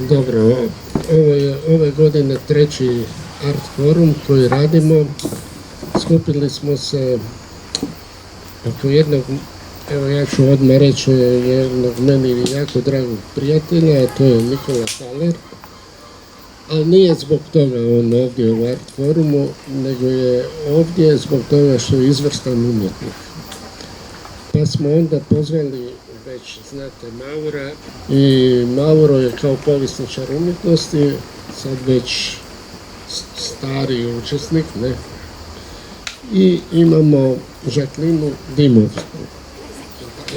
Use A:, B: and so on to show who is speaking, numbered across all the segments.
A: Dobro, ovo je ove godine treći art forum koji radimo. Skupili smo se oko jednog, evo ja ću odmah reći, jednog meni jako dragog prijatelja, a to je Nikola Thaler. Ali nije zbog toga on ovdje u art forumu, nego je ovdje zbog toga što je izvrstan umjetnik. Pa smo onda pozvali, već znate, Maura, i Mauro je kao povjesničar umjetnosti, sad već stari učesnik, ne? I imamo Žaklinu Dimovsku.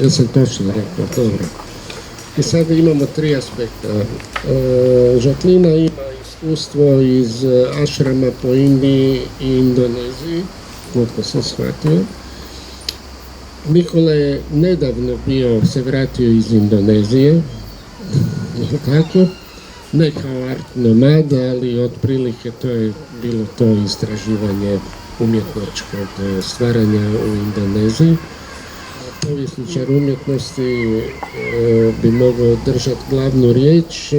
A: Ja sam točno rekao, dobro. I sad imamo tri aspekta. Žaklina ima iskustvo iz ašrama po Indiji i Indoneziji, koliko sam shvatio. Nikola je nedavno se vratio iz Indonezije, tako, ne kao art nomad, ali otprilike to je bilo to istraživanje umjetničkog stvaranja u Indoneziji. Povjesničar umjetnosti bi mogao držati glavnu riječ,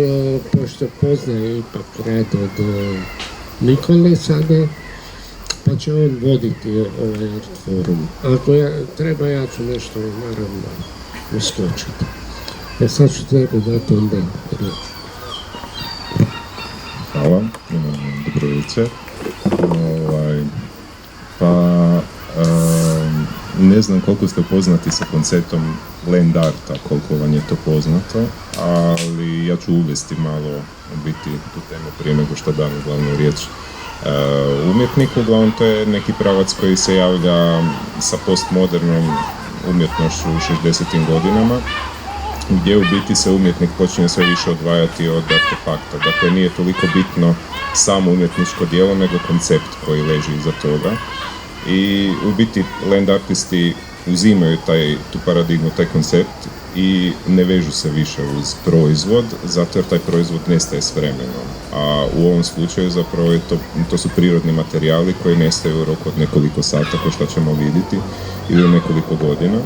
A: pošto poznaje ipak rad od Nikole sada, pa će on voditi ovaj art forum. Ako treba, ja ću nešto naravno uskočiti. Sad ću tebi dati onda riječ.
B: Hvala, dobro večer. Ne znam koliko ste poznati sa konceptom land arta, koliko vam je to poznato, ali ja ću uvesti malo biti tu temu prije nego što dam glavnu riječ umjetniku. Uglavnom to je neki pravac koji se javlja sa postmodernom umjetnošću u 60. godinama, gdje u biti se umjetnik počinje sve više odvajati od artefakta. Dakle, nije toliko bitno samo umjetničko djelo, nego koncept koji leži iza toga. I u biti land artisti uzimaju tu paradigmu, taj koncept i ne vežu se više uz proizvod, zato jer taj proizvod nestaje s vremenom. A u ovom slučaju zapravo to su prirodni materijali koji nestaju u roku od nekoliko sata, kao što ćemo vidjeti, ili nekoliko godina.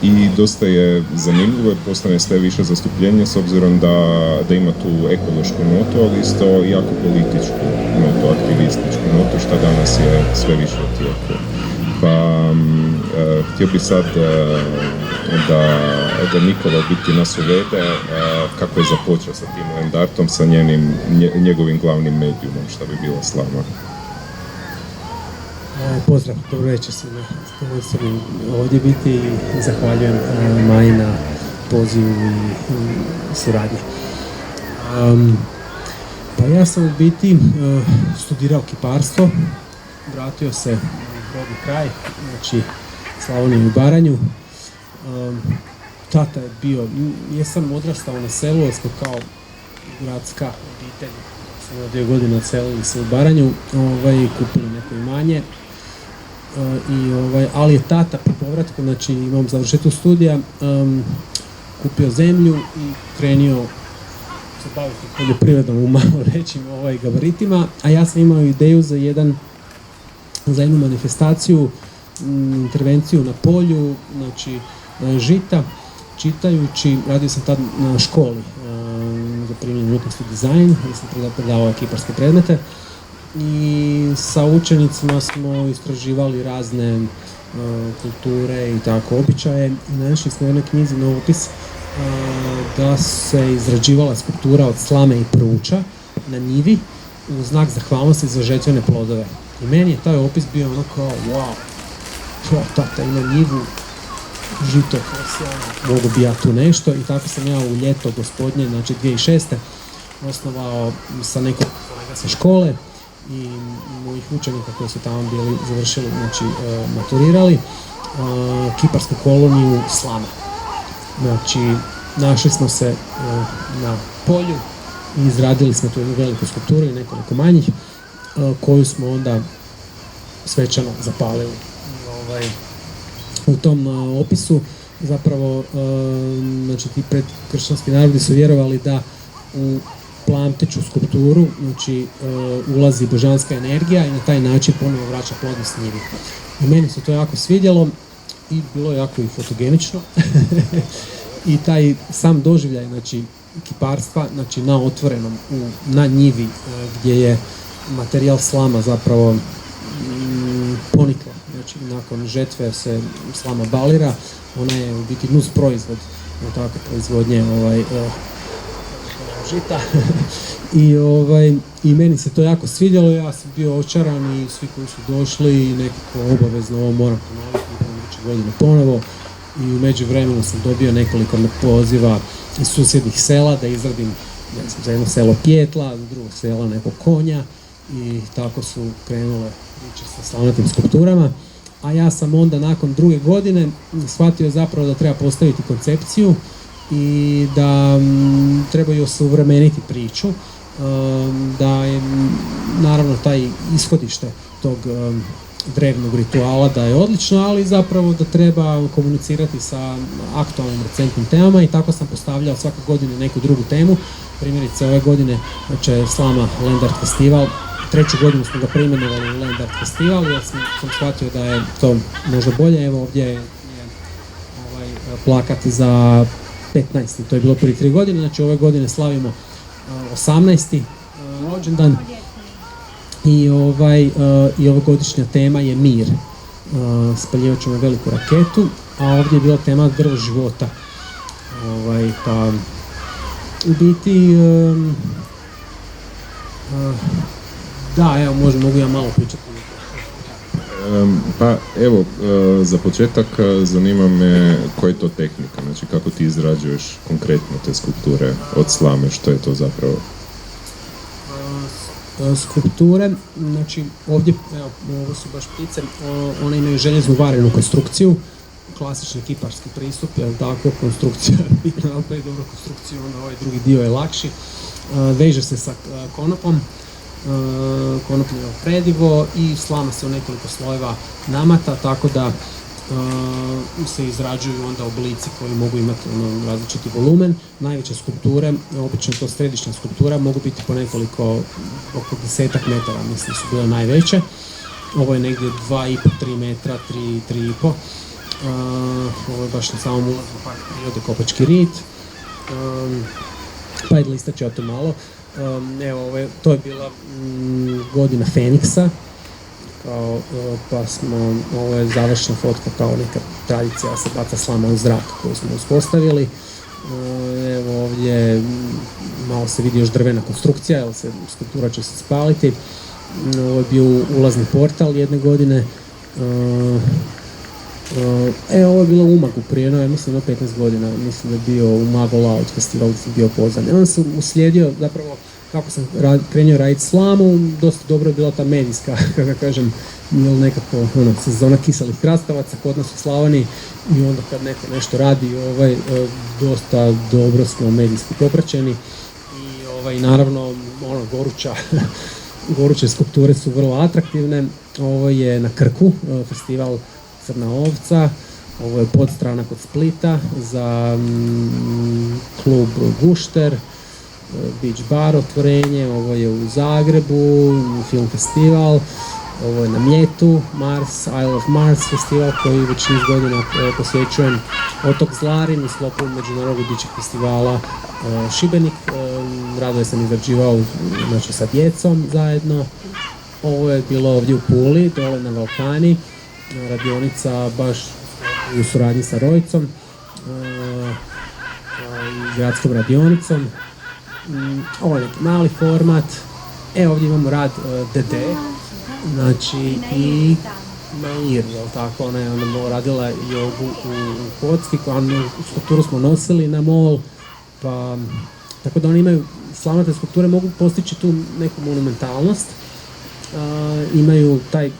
B: I dosta je zanimljivo jer postane sve više zastupljenje s obzirom da ima tu ekološku notu, ali isto jako političku notu, aktivističku notu, što danas je sve više u tijeku. Pa htio bi sad da Nikola biti nas uvede kako je započeo sa tim land artom, sa njegovim glavnim medijumom, što bi bilo slava.
C: Pozdrav, dobro večer svima. Zadovoljstvo ovdje biti i zahvaljujem Maji na pozivu i suradnji. Pa ja sam u biti studirao kiparstvo, vratio se u rodni kraj, znači Slavoniju i Baranju. Tata je bio, jesam odrastao na selu, ali smo kao gradska obitelj, sam 2 godine odselili se u Baranju, kupili neko imanje. Ali je tata po povratku, znači imam završetu studija, kupio zemlju i krenio se baviti poljoprivredom u malo rećim gabaritima, a ja sam imao ideju za jednu manifestaciju, intervenciju na polju, znači žita, čitajući, radio sam tad na školi za primjenju umjetnosti dizajn, gdje sam predavao kiparske predmete. I sa učenicima smo istraživali razne kulture i tako običaje i našli smo u jednoj knjizi novopis da se izrađivala skulptura od slame i pruča na njivi u znak zahvalnosti za žetvene plodove. I meni je taj opis bio ono kao wow, tata ima njivu, žito, mogu bi ja tu nešto, i tako sam ja u ljeto gospodnje, znači 2006. osnovao sa nekog kolega sa škole i mojih učenika koji su tamo bili završili, znači maturirali, kiparsku koloniju slame. Znači, našli smo se na polju i izradili smo tu jednu veliku skulpturu i nekoliko manjih, koju smo onda svečano zapalili. U tom opisu zapravo, znači ti predkršćanski narodi su vjerovali da u plamteću skulpturu, znači ulazi božanska energija i na taj način ponovo vraća plodnost njivi. I meni se to jako svidjelo i bilo je jako i fotogenično. I taj sam doživljaj, znači, kiparstva, znači na otvorenom, na njivi, gdje je materijal slama zapravo ponikla. Znači, nakon žetve se slama balira, ona je u biti nus proizvod, tako, proizvodnje žita. I meni se to jako svidjelo, ja sam bio očaran i svi koji su došli i nekako obavezno ovo moram ponoviti, iduće godine ponovo. I u međuvremenu sam dobio nekoliko poziva iz susjednih sela da izradim, ne znam, za jedno selo pjetla, za drugo selo nekog konja i tako su krenule priče sa slavnatim skulpturama. A ja sam onda nakon druge godine shvatio zapravo da treba postaviti koncepciju i da trebaju osuvremeniti priču, da je naravno taj ishodište tog drevnog rituala da je odlično, ali zapravo da treba komunicirati sa aktualnim recentnim temama i tako sam postavljao svake godine neku drugu temu. Primjerice ove godine će slama Land Art Festival, 3. godinu smo ga preimenovali u Land Art Festival jer sam shvatio da je to možda bolje. Evo ovdje je plakat za 15. To je bilo prije 3 godine, znači ove godine slavimo 18. rođendan. I ovogodišnja tema je mir. Spaljivat ćemo veliku raketu, a ovdje je bila tema drvo života. Pa u biti da, evo mogu ja malo pričati.
B: Pa evo, za početak zanima me koja je to tehnika, znači kako ti izrađuješ konkretno te skulpture od slame, što je to zapravo?
C: Skulpture, znači ovdje, evo, ovo su baš ptice, one imaju željeznu varenu konstrukciju, klasični kiparski pristup, jel tako, konstrukcija, bitno, ako je dobro konstrukciju, onda ovaj drugi dio je lakši, veže se sa konopom, konopljivo predivo i slama se u nekoliko slojeva namata, tako da se izrađuju onda oblici koji mogu imati različiti volumen. Najveće skulpture, obično to središnja skulptura, mogu biti po nekoliko, oko 10 metara, mislim su bile najveće. Ovo je negdje 2,5-3 metra, 3,5. Ovo je baš na samom ulazu park prirode Kopački rit. Pa je listat ću o to malo. Evo, to je bila godina Feniksa. Pa ovo je završna fotka kao neka tradicija, se baca slama u zrak koju smo uspostavili. Evo ovdje malo se vidi još drvena konstrukcija, jer skulptura će se spaliti. Ovo je bio ulazni portal jedne godine. Ovo je bilo u Umagu prije, ja mislim na 15 godina, mislim da je bio u Mago Loud festival, da sam bio pozvan. Onda sam uslijedio zapravo kako sam krenio raditi slamu, dosta dobro je bila ta medijska, kako kažem, nekako sezona kiselih krastavaca kod nas u Slavoniji i onda kad neko nešto radi, dosta dobro smo medijski popraćeni i naravno goruće skulpture su vrlo atraktivne. Ovo je na Krku, festival Crna ovca, ovo je podstrana kod Splita za klub Gušter, Beach Bar otvorenje, ovo je u Zagrebu, film festival, ovo je na Mljetu, Mars, Isle of Mars festival koji već niz godina posvećujem otok Zlarin u sklopu Međunarodnog dječjeg festivala Šibenik. Radove sam izrađivao znači, sa djecom zajedno. Ovo je bilo ovdje u Puli, dole na Valkani, radionica baš u suradnji sa Rojcom i gradskom radionicom. Ovo je neki mali format. Ovdje imamo rad DD, znači i Mair, jel tako, ona je radila jogu u kocki, skulpturu smo nosili na mol, pa tako da oni imaju, slavnate skulpture mogu postići tu neku monumentalnost, imaju taj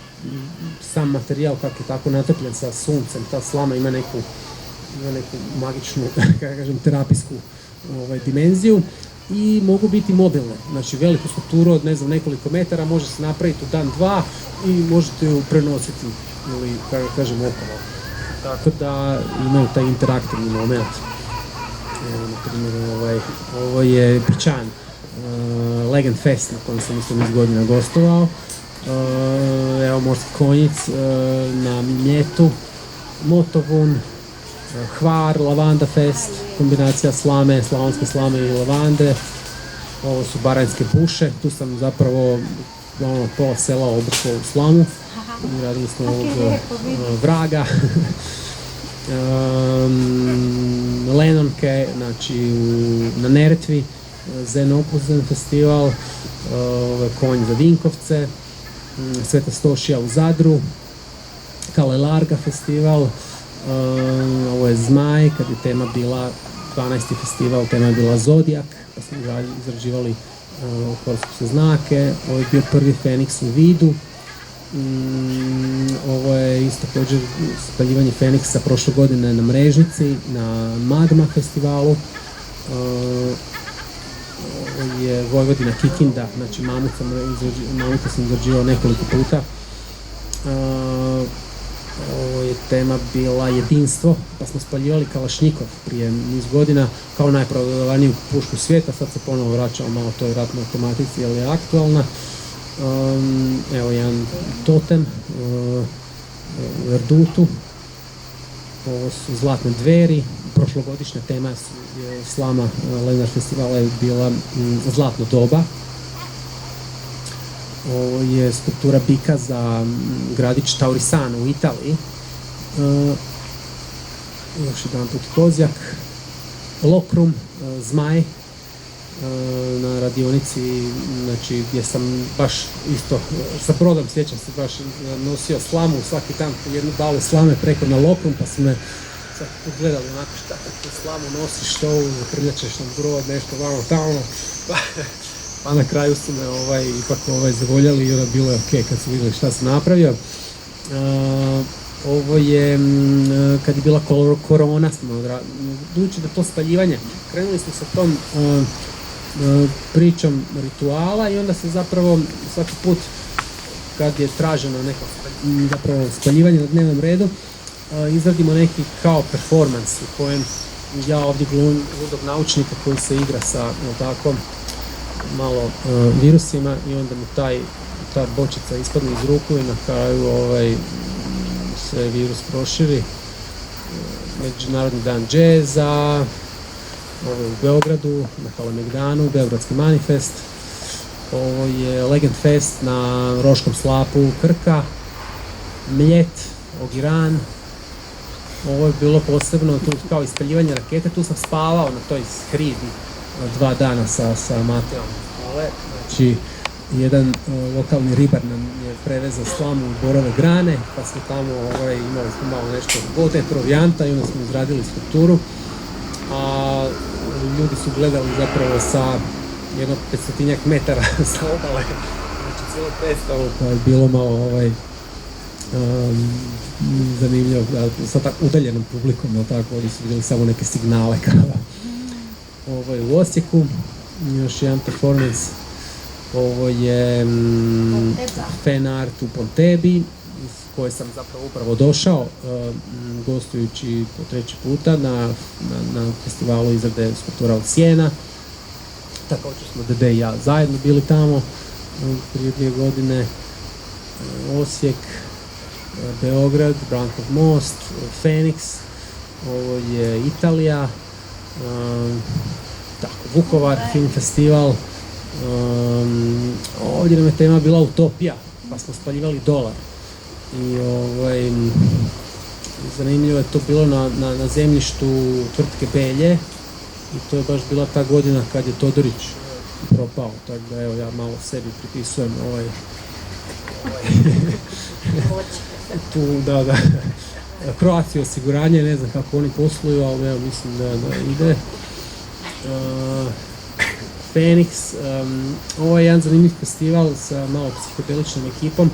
C: sam materijal kako je tako natopljen sa suncem, ta slama ima neku magičnu, kako kažem, terapijsku dimenziju i mogu biti mobilne. Znači veliku strukturu od nekoliko metara može se napraviti u dan, dva i možete ju prenositi ili, kako kažem, okolo. Tako da imaju taj interaktivni moment. Evo, na primjer, ovo je Pićan, Legend Fest na kojem sam isto niz godina gostovao. Evo Morski konjic na Mljetu, Motovun, Hvar, Lavanda Fest, kombinacija slame, slavonske slame i lavande. Ovo su Baranjske puše, tu sam zapravo pola sela obrkao u slamu i radili smo ovog vraga. Lenonke, znači na Neretvi, Zen Opuzen festival, Konj za Vinkovce, Sveta Stošija u Zadru, Kale Larga festival, ovo je Zmaj, kad je tema bila 12. festival, tema je bila Zodijak, pa smo izrađivali horoskopske znake. Ovo je bio prvi Feniks u Vidu. Ovo je isto također spaljivanje Feniksa prošle godine na Mrežnici, na Magma festivalu. Ovo je Vojvodina Kikinda, znači mamuta sam izrađivao nekoliko puta. Ovo je tema bila jedinstvo, pa smo spaljivali Kalašnjikov prije niz godina kao najprodavaniju pušku svijeta. Sad se ponovo vraćamo malo toj ratnoj tematici, ali je aktualna. Evo jedan totem u Erdutu. Ovo su Zlatne dveri. Prošlogodišnja tema slama Lenar festivala je bila Zlatno doba. Ovo je skulptura bika za gradić Taurisano u Italiji. Još jedan put Kozjak. Lokrum, Zmaj, na radionici, znači gdje sam baš isto sa brodom, sjećam se, baš nosio slamu svaki dan, jednu balu slame preko na Lokrum, pa su me svaki put gledali onako šta tu slamu nosiš, što zaprljačeš na brod, nešto vamo tamo, pa na kraju su me ipak zavoljali i onda bilo je ok kad su vidjeli šta sam napravio. Ovo je, kad je bila korona, budući da to spaljivanje, krenuli smo sa tom pričom rituala i onda se zapravo svaki put kad je traženo neko zapravo spaljivanje na dnevnom redu, izradimo neki kao performans u kojem ja ovdje glumim ludog naučnika koji se igra sa tako malo virusima i onda mu ta bočica ispadne iz ruku i na kraju se virus proširi. Međunarodni dan džeza, ovo je u Beogradu, na Kalemegdanu, Beogradski manifest. Ovo je Legend Fest na Roškom slapu Krka, Mljet, Ogiran. Ovo je bilo posebno, tu kao ispaljivanje rakete, tu sam spavao na toj hridi 2 dana sa Mateom. Znači, jedan lokalni ribar nam je prevezao slamu u borove grane, pa smo tamo imali smo malo nešto vode, provijanta i onda smo izradili skulpturu. A ljudi su gledali zapravo sa jedno 500 metara sa obale, znači cijelo predstavu, pa je bilo malo zanimljivo sa tako udaljenom publikom, no tako, oni su vidjeli samo neke signale kao. Ovo je u Osijeku, još jedan performance. Ovo je fan art u Pontebi, iz koje sam zapravo upravo došao, gostujući po 3. puta na festivalu izrade skulptura od sjena. Također smo Dede i ja zajedno bili tamo prije 2 godine. Osijek, Beograd, Brankov most, Feniks, ovo je Italija, Vukovar, film festival. Ovdje nam je tema bila utopija, pa smo spaljivali dolar. I zanimljivo je to bilo na zemljištu tvrtke Belje i to je baš bila ta godina kad je Todorić propao, tako da evo ja malo sebi pripisujem tu, da. Croatia osiguranje, ne znam kako oni posluju, ali evo mislim da ide. Feniks, ovo je jedan zanimljiv festival sa malo psihodeličnom ekipom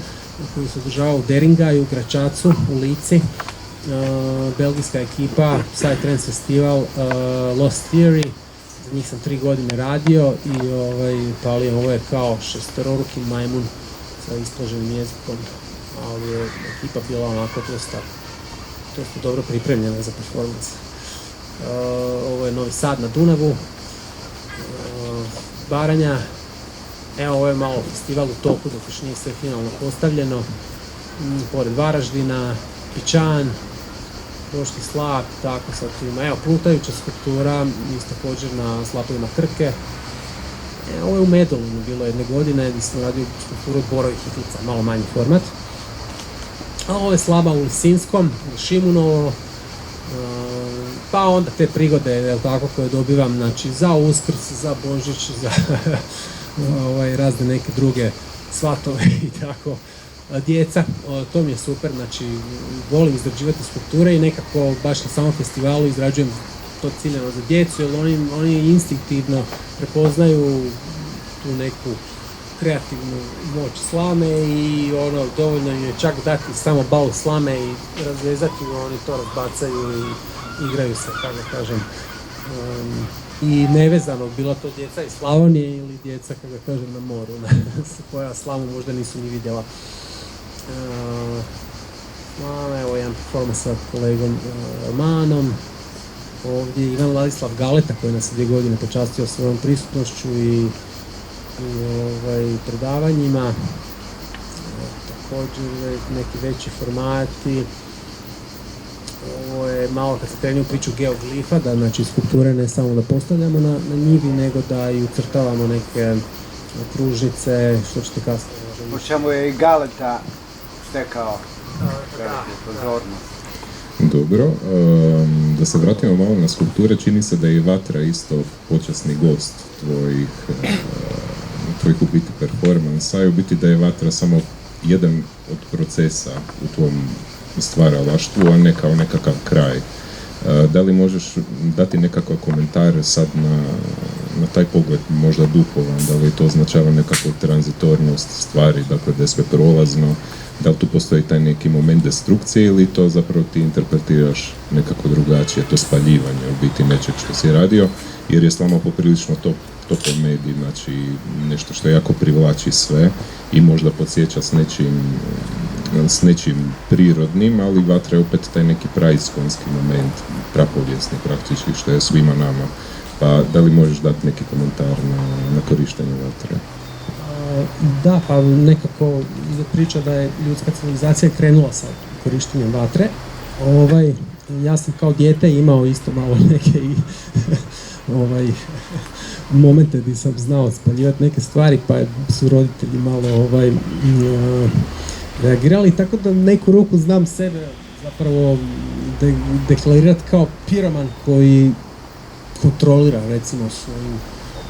C: koji se održava u Deringaju, Gračacu, u Lici. Belgijska ekipa, Psytrance festival, Lost Theory, za njih sam 3 godine radio i palio, ovo je kao šestororuki majmun sa isplaženim jezikom, ali je ekipa bila onako dosta dobro pripremljena za performance. Ovo je Novi Sad na Dunavu, Baranja, evo ovo je malo festival u toku dok još nije sve finalno postavljeno, pored Varaždina, Pičan, Košti slap, tako sad tu ima. Evo, plutajuća skulptura, isto također na slapovima Krke. Ovo je u Medulinu bilo jedne godine, gdje sam radio skulpturu od borovih hitlica, malo manji format. A ovo je slaba u Lisinskom, Šimunovo, pa onda te prigode, jel tako, koje dobivam, znači, za Uskrs, za Božić, za razne neke druge svatove i tako. Djeca, to mi je super, znači, volim izrađivati skulpture i nekako baš na samom festivalu izrađujem to ciljeno za djecu, jer oni instinktivno prepoznaju tu neku kreativnu moć slame i dovoljno im je čak dati samo baul slame i razvezati, oni to razbacaju i igraju se, kako da kažem. I nevezano, bilo to djeca iz Slavonije ili djeca, kako da kažem, na moru, koja slamu možda nisu ni vidjela. Evo jedan performans sa kolegom Manom. Ovdje je Ivan Ladislav Galeta koji nas je 2 godine počastio svojom prisutnošću i predavanjima. Također neki veći formati. Ovo je malo kad se krenio priču geoglifa, da znači skulpture ne samo da postavljamo na njivi, nego da i ucrtavamo neke kružnice, što ćete kasnije.
D: Po čemu je i Galeta stekao veliku pozornost.
B: Dobro, da se vratimo malo na skulpture, čini se da je i Vatra isto počasni gost tvojih u biti performansa i u biti da je Vatra samo jedan od procesa u tvom stvaralaštvu, a ne kao nekakav kraj. Da li možeš dati nekakav komentar sad na taj pogled, možda duhovan, da li to označava nekakvu tranzitornost stvari, dakle da je sve prolazno, da li tu postoji taj neki moment destrukcije ili to zapravo ti interpretiraš nekako drugačije, to spaljivanje u biti nečeg što si radio, jer je slama poprilično topol medij, znači nešto što jako privlači sve i možda podsjeća s nečim prirodnim, ali Vatra je opet taj neki praiskonski moment, prapovijesni praktički, što je svima nama. Pa da li možeš dati neki komentar na korištenje Vatre?
C: Da, pa nekako je priča da je ljudska civilizacija krenula sa korištenjem Vatre. Ja sam kao dijete imao isto malo neke momente gdje sam znao spaljivati neke stvari, pa su roditelji malo reagirali, tako da neku ruku znam sebe zapravo deklarirati kao piroman koji kontrolira recimo svoju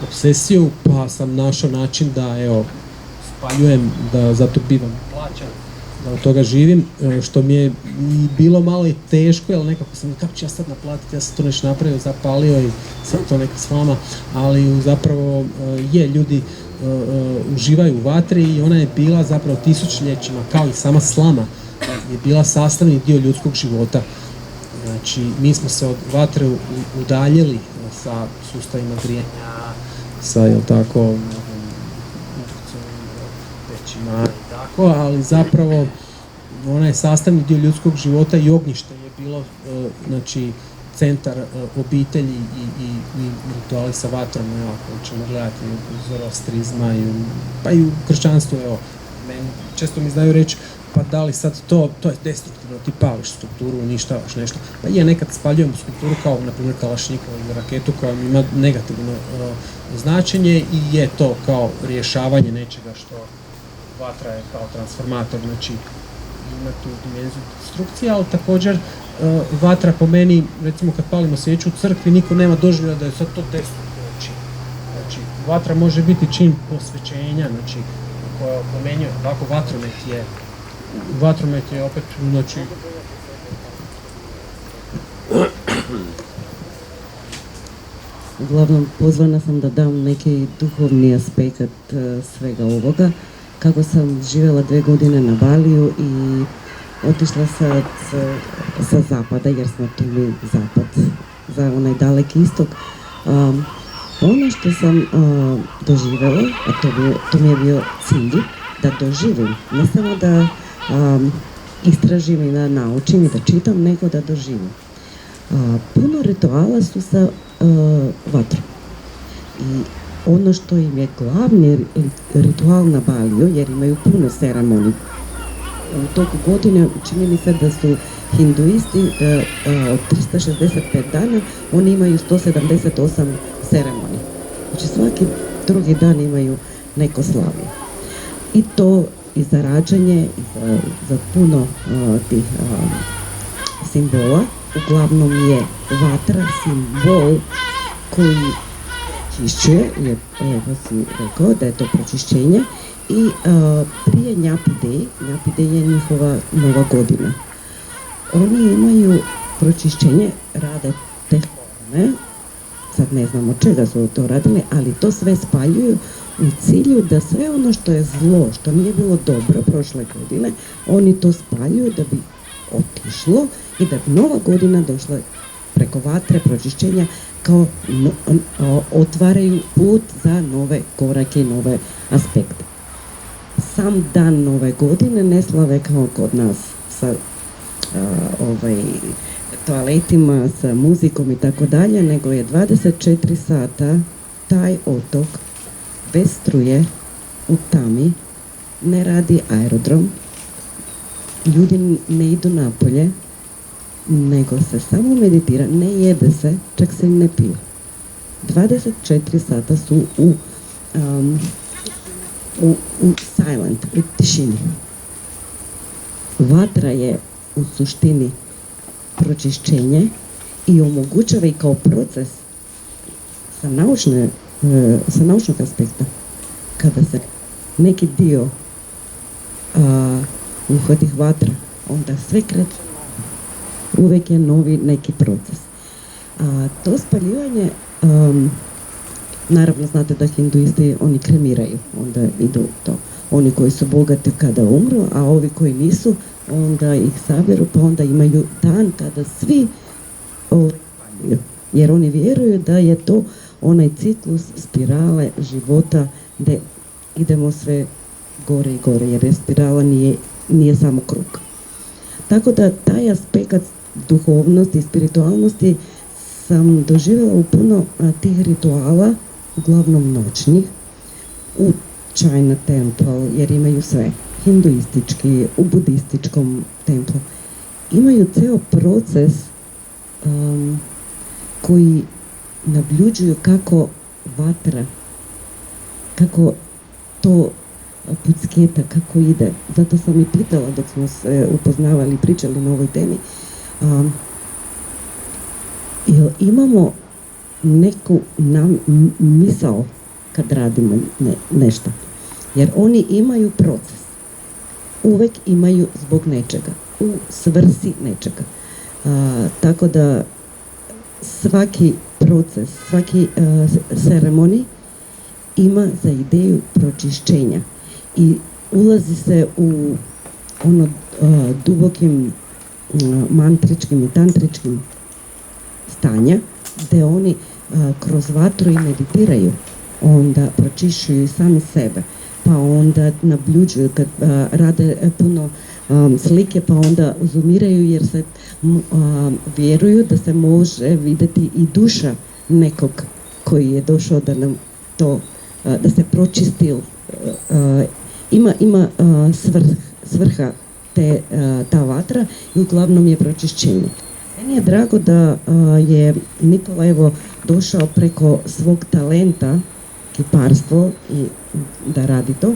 C: obsesiju, pa sam našao način da spaljujem, da zato bivam plaćan, da od toga živim, što mi je bilo malo i teško, jer nekako sam, kako ću ja sad naplatiti, ja sam to nešto napravio, zapalio i sad to neka s vama, ali zapravo ljudi uživaju u Vatri i ona je bila zapravo tisućljećima, kao i sama slama, je bila sastavni dio ljudskog života. Znači, mi smo se od Vatre udaljili sa sustavima grijanja, sa, pećima i tako, ali zapravo ona je sastavni dio ljudskog života i ognjište je bilo, znači, centar obitelji i rituali sa vatrom, ako ćemo gledati u zoroastrizma pa i u kršćanstvu, meni često mi znaju reći, pa da li sad to je destruktivno, ti pališ strukturu, uništavaš nešto. Pa nekad spaljujem strukturu kao, na primjer, kalašnjikova ili raketu koja ima negativno značenje i je to kao rješavanje nečega što Vatra je kao transformator, znači ima tu dimenziju destrukcije, ali također Vatra po meni, recimo kad palimo svijeću u crkvi, niko nema doživljaja da je sad to destruktivno čin. Znači, Vatra može biti čin posvećenja, znači, koja pomenjuje, ovako vatromet je opet, znači...
E: Uglavnom, pozvana sam da dam neki duhovni aspekt svega ovoga. Kako sam živjela 2 godine na Baliju i otišla sa zapada, jer smo tu mi zapad, za onaj daleki istok. Ono što sam doživjela, a to mi je bio cilj, da doživim, ne samo da istražim i da naučim i da čitam, nego da doživim. Puno rituala su sa vatrom. I ono što im je glavni ritual na Baliju, jer imaju puno ceremonij u toku godine čini mi se da su hinduisti od 365 dana oni imaju 178 ceremonija. Znači svaki drugi dan imaju neko slavlje. I to i za rađanje, i za puno tih simbola. Uglavnom je vatra simbol koji čišćuje, jer evo si rekao da je to pročišćenje. I prije Njapidej je njihova nova godina. Oni imaju pročišćenje, rade te forme, sad ne znamo čega su to radili, ali to sve spaljuju u cilju da sve ono što je zlo, što nije bilo dobro prošle godine, oni to spaljuju da bi otišlo i da bi nova godina došla preko vatre, pročišćenja, kao otvaraju put za nove korake i nove aspekte. Sam dan nove godine ne slave kao kod nas sa toaletima, sa muzikom i tako dalje, nego je 24 sata taj otok bez struje, u tami, ne radi aerodrom, ljudi ne idu napolje, nego se samo meditira, ne jede se, čak se ne pije. 24 sata su u silent, u tišini. Vatra je u suštini pročišćenje i omogućava i kao proces sa naučnog aspekta. Kada se neki dio uhvati vatra, onda sve kreće. Uvijek je novi neki proces. To spaljivanje, naravno znate da hinduisti oni kremiraju, onda idu to. Oni koji su bogati kada umru, a ovi koji nisu, onda ih saberu, pa onda imaju dan kada svi spaljuju. Jer oni vjeruju da je to onaj ciklus spirale života gdje idemo sve gore i gore, jer spirala nije samo krug. Tako da taj aspekt duhovnosti i spiritualnosti sam doživjela u puno tih rituala, uglavnom noćnih, u China Temple, jer imaju sve, hinduistički, u budističkom templu. Imaju ceo proces koji nabljuđuju kako vatra, kako to pucketa, kako ide. Zato sam i pitala dok smo se upoznavali i pričali na ovoj temi. Jel imamo neku misao kad radimo nešto? Jer oni imaju proces. Uvek imaju zbog nečega. U svrsi nečega. Tako da svaki proces, svaki ceremonij ima za ideju pročišćenja. I ulazi se u ono dubokim mantričkim i tantričkim stanja, gdje oni kroz vatru i meditiraju, onda pročišćuju sami sebe, pa onda nabljuđuju, kad rade puno slike, pa onda zoomiraju jer se vjeruju da se može vidjeti i duša nekog koji je došao da nam to, da se pročistil. Ima svrha ta vatra i uglavnom je pročišćenje. Meni je drago da je Nikola evo došao preko svog talenta, kiparstvo, i da radi to,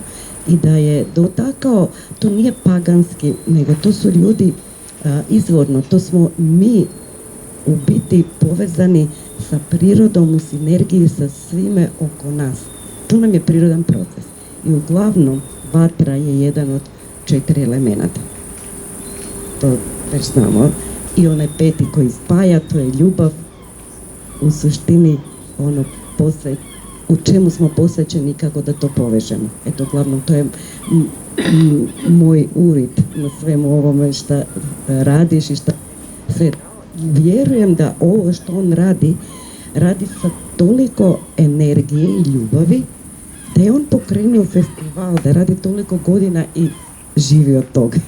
E: i da je dotakao, to nije paganski, nego to su ljudi izvorno, to smo mi u biti povezani sa prirodom, u sinergiji sa svime oko nas. To nam je prirodan proces. I uglavnom vatra je jedan od 4 elemenata. To već znamo. I onaj peti koji spaja, to je ljubav. U suštini ono u čemu smo posvećeni, kako da to povežemo. Eto, uglavnom, to je moj uvid na svemu ovome što radiš i što sve. Vjerujem da ovo što on radi sa toliko energije i ljubavi, da je on pokrenuo festival, da radi toliko godina i živi od toga.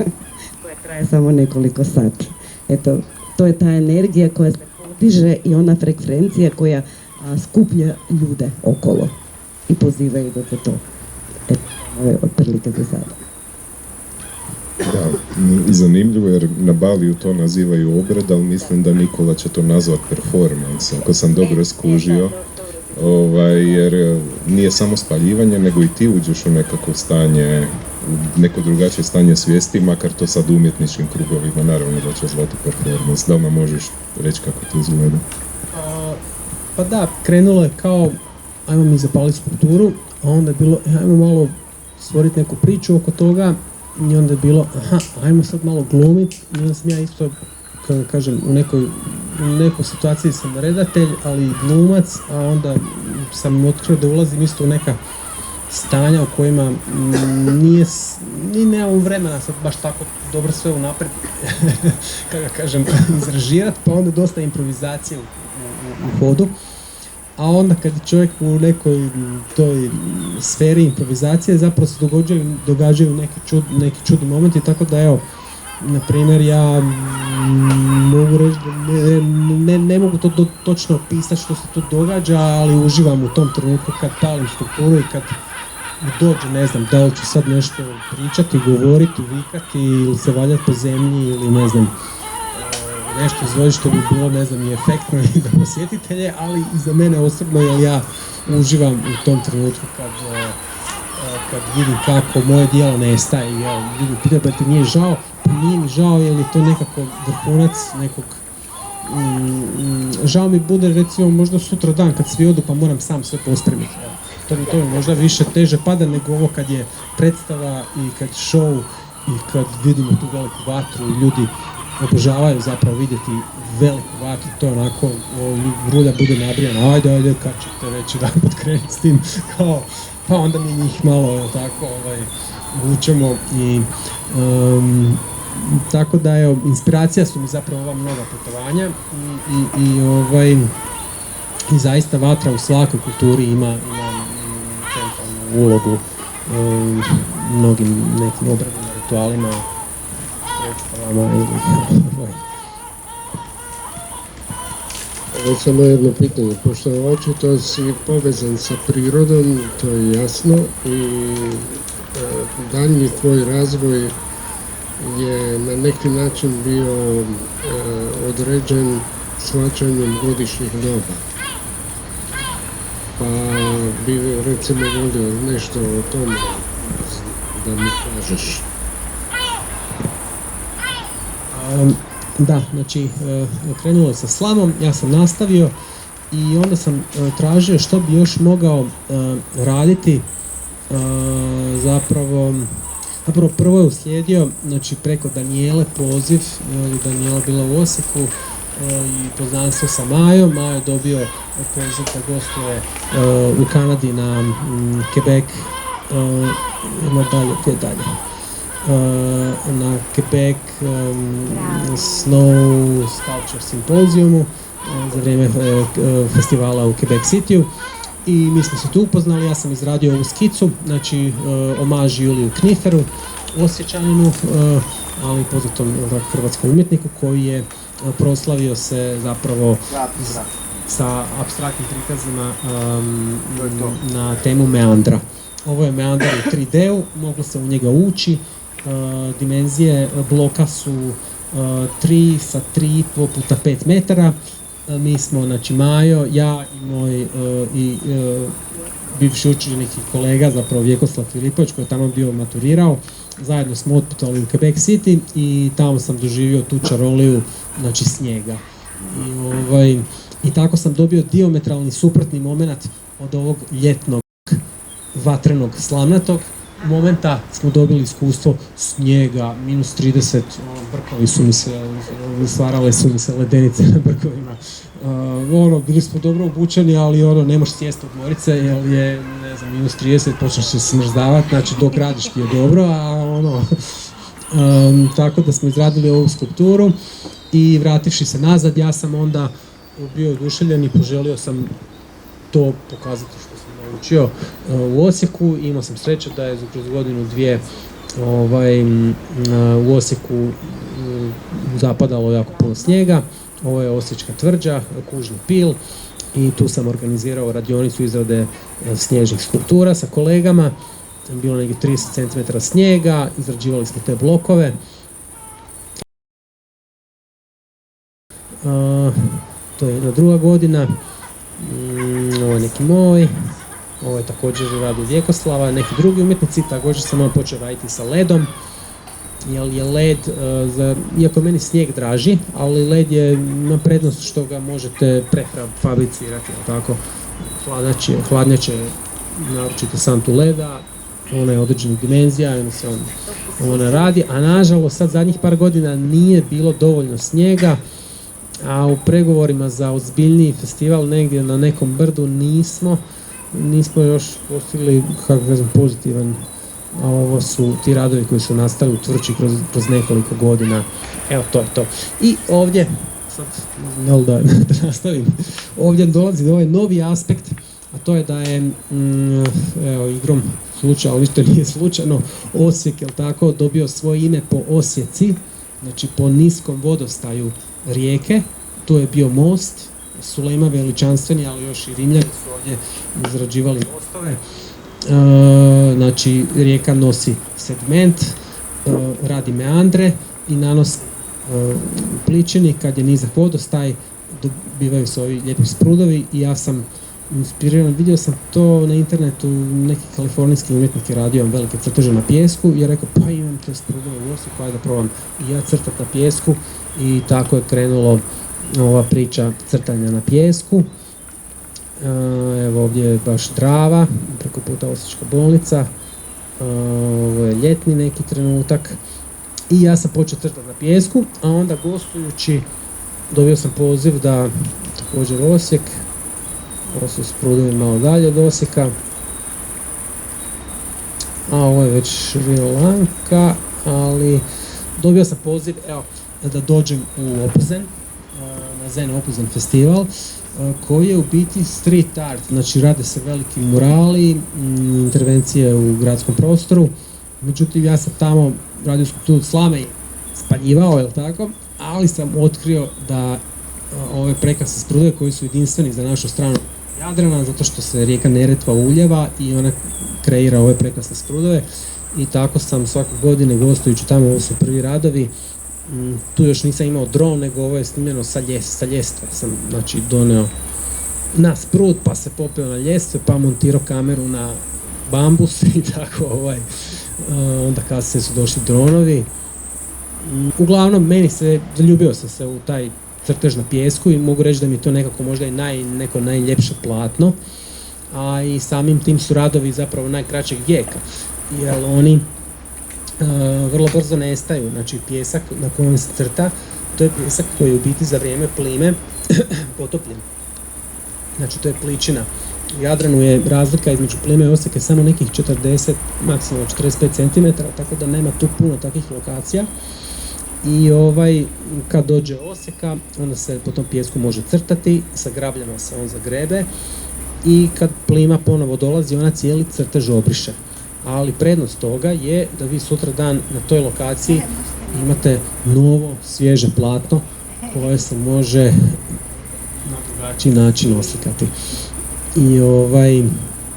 E: Koja traje samo nekoliko sati. Eto, to je ta energija koja se podiže i ona frekvencija koja skuplja ljude okolo i pozivaju da se to. Eto, ovo je otprilike za sada.
B: Da, i zanimljivo jer na Baliju to nazivaju obrada, ali mislim da Nikola će to nazvati performance, ako sam dobro skužio. Jer nije samo spaljivanje, nego i ti uđeš u nekako stanje, u neko drugačije stanje svijesti, makar to sad u umjetničkim krugovima naravno da će zvati performance. Da li nam možeš reći kako to izgleda?
C: Pa da, krenulo je kao ajmo mi zapaliti skulpturu, a onda je bilo ajmo malo stvoriti neku priču oko toga i onda je bilo ajmo sad malo glumiti i onda sam ja isto, kako kažem, u nekoj situaciji sam redatelj, ali i glumac, a onda sam otkrio da ulazim isto u neka stanja u kojima nemam vremena sad baš tako dobro sve unaprijed, kako kažem, izražirati, pa onda dosta improvizacije u hodu. A onda kad je čovjek u nekoj toj sferi improvizacije zapravo se događaju neki čudni momenti, tako da evo, na primjer ja mogu reći da ne mogu to točno opisati što se tu događa, ali uživam u tom trenutku kad palim strukturu i kad dođe, ne znam, da li ću sad nešto pričati, govoriti, vikati ili se valjati po zemlji ili ne znam, nešto izvoditi što bi bilo, ne znam, i efektno i za posjetitelje, ali i za mene osobno, jer ja uživam u tom trenutku kad vidim kako moje djelo nestaje. Ja vidim, pitam da ti nije žao, pa nije mi žao jer je to nekako vrhunac nekog... žao mi bude recimo možda sutra dan kad svi odu pa moram sam sve pospremiti. To mi možda više teže pada nego ovo kad je predstava i kad je show i kad vidimo tu veliku vatru i ljudi obožavaju zapravo vidjeti veliku vatru, to je onako, Vrulja bude nabrijana, ajde, kad ćete već jedan put krenuti s tim, kao, pa onda mi njih malo tako vučemo i tako da je, inspiracija su mi zapravo ova mnoga putovanja i zaista vatra u svakoj kulturi ima centralnu ulogu mnogim nekim obradima, ritualima, predstavama ili
A: Ovo samo jedno pitanje, pošto očito si povezan sa prirodom, to je jasno, i daljnji tvoj razvoj je na neki način bio određen shvaćanjem godišnjih doba. Pa bi recimo volio nešto o tome da mi kažeš.
C: Da, znači krenulo je sa slamom, ja sam nastavio i onda sam tražio što bi još mogao raditi. Zapravo prvo je uslijedio, znači preko Danijele poziv, Danijela bila u Osijeku i poznanstvo sa Majom. Majo je dobio poziv da gostuje u Kanadi na Quebec, na Quebec Snow Sculpture Simpozijumu za vrijeme festivala u Quebec Cityu. I mi smo se tu upoznali, ja sam izradio ovu skicu, znači omaž Juliju Kniferu, Osječaninu, ali poznatom hrvatskom umjetniku koji je proslavio se zapravo sa apstraktnim prikazima na temu meandra. Ovo je meandar u 3D-u, moglo se u njega ući, dimenzije bloka su 3 sa 3,5 puta 5 metara. Mi smo, znači Majo, ja i moj bivši učenik i kolega, zapravo Vjekoslav Filipović koji je tamo bio maturirao, zajedno smo otputovali u Quebec City i tamo sam doživio tu čaroliju, znači snijega. I tako sam dobio diametralni suprotni moment od ovog ljetnog vatrenog slamnatog momenta. Smo dobili iskustvo snijega, minus 30, brkovi su mi se, stvarale su mi se ledenice na brkovima. Bili smo dobro obučeni, ali ne možeš sjesti od morice jer je, ne znam, minus 30, počneš se smrzdavati, znači dok radiš ti je dobro, a tako da smo izradili ovu skulpturu i vrativši se nazad, ja sam onda bio oduševljen i poželio sam to pokazati što sam naučio u Osijeku. Imao sam sreće da je kroz godinu dvije u Osijeku zapadalo jako puno snijega. Ovo je Osječka tvrđa, Kužni pil, i tu sam organizirao radionicu izrade snježnih skulptura sa kolegama bilo nekih 30 cm snijega, izrađivali smo te blokove. To je jedna druga godina, ovo je neki moj, ovo je također radi Vjekoslava, neki drugi umjetnici, također sam počeo raditi sa ledom, jer je led, iako je meni snijeg draži, ali led je na prednost što ga možete prefabricirati, tako, hladnjače, naročito santu leda, ona je određenih dimenzija i onda se ona radi, a nažalost sad zadnjih par godina nije bilo dovoljno snijega, a u pregovorima za ozbiljniji festival negdje na nekom brdu nismo još postigli, kako kažem, pozitivan, a ovo su ti radovi koji su nastali u Tvrči kroz nekoliko godina. Evo, to je to. I ovdje, sad, da nastavim, ovdje dolazi do ovaj novi aspekt, a to je da je, evo, igrom slučaja, ali to nije slučajno, Osijek, jel tako, dobio svoje ime po osjeci, znači po niskom vodostaju rijeke. Tu je bio most, Sulejma veličanstveni, ali još i Rimljani su ovdje izrađivali mostove. Znači, rijeka nosi segment, radi meandre i nanosi pličini. Kad je nizak vodostaj, dobivaju se ovi lijepi sprudovi i ja sam inspiriran, vidio sam to na internetu, neki kalifornijski umjetnik je radio velike crteže na pijesku i je rekao, pa imam te sprudove u Osijeku, ajde da probam i ja crtat na pijesku, i tako je krenulo ova priča crtanja na pijesku. Evo, ovdje je baš Drava, preko puta Osječka bolnica, ovo je ljetni neki trenutak i ja sam počeo crtati na pijesku, a onda gostujući dobio sam poziv da također Osijek, ovo su sprudovi malo dalje od Osijeka, a ovo je već Šri Lanka, ali dobio sam poziv, evo, da dođem u Opuzen, na Zen Opuzen festival, koji je u biti street art, znači rade se veliki murali, intervencije u gradskom prostoru, međutim ja sam tamo radio skulpturu slame i spaljivao, jel tako, ali sam otkrio da ove prekrasne sprudovi koji su jedinstveni za našu stranu Jadrana, zato što se rijeka Neretva uljeva i ona kreira ove prekrasne sprudove, i tako sam svake godine gostujući tamo, ovo su prvi radovi. Tu još nisam imao dron, nego ovo je snimljeno sa ljestve. Sam, znači, doneo na sprud, pa se popeo na ljestve, pa montirao kameru na bambus i tako, onda kasnije su došli dronovi. Uglavnom, zaljubio sam se u taj crtež na pijesku i mogu reći da mi je to nekako možda i neko najljepše platno, a i samim tim su radovi zapravo najkraćeg vijeka, jer oni vrlo brzo nestaju. Znači, pijesak na kojem se crta, to je pijesak koji je u biti za vrijeme plime potopljen. Znači, to je pličina. U Jadranu je razlika između Plime i Osijeka samo nekih 40, maksimalno 45 cm, tako da nema tu puno takvih lokacija. I kad dođe Osijeka, onda se po tom pijesku može crtati, sa grabljama se on zagrebe, i kad plima ponovo dolazi, ona cijeli crtež obriše. Ali prednost toga je da vi sutra dan na toj lokaciji imate novo, svježe platno koje se može na drugačiji način oslikati.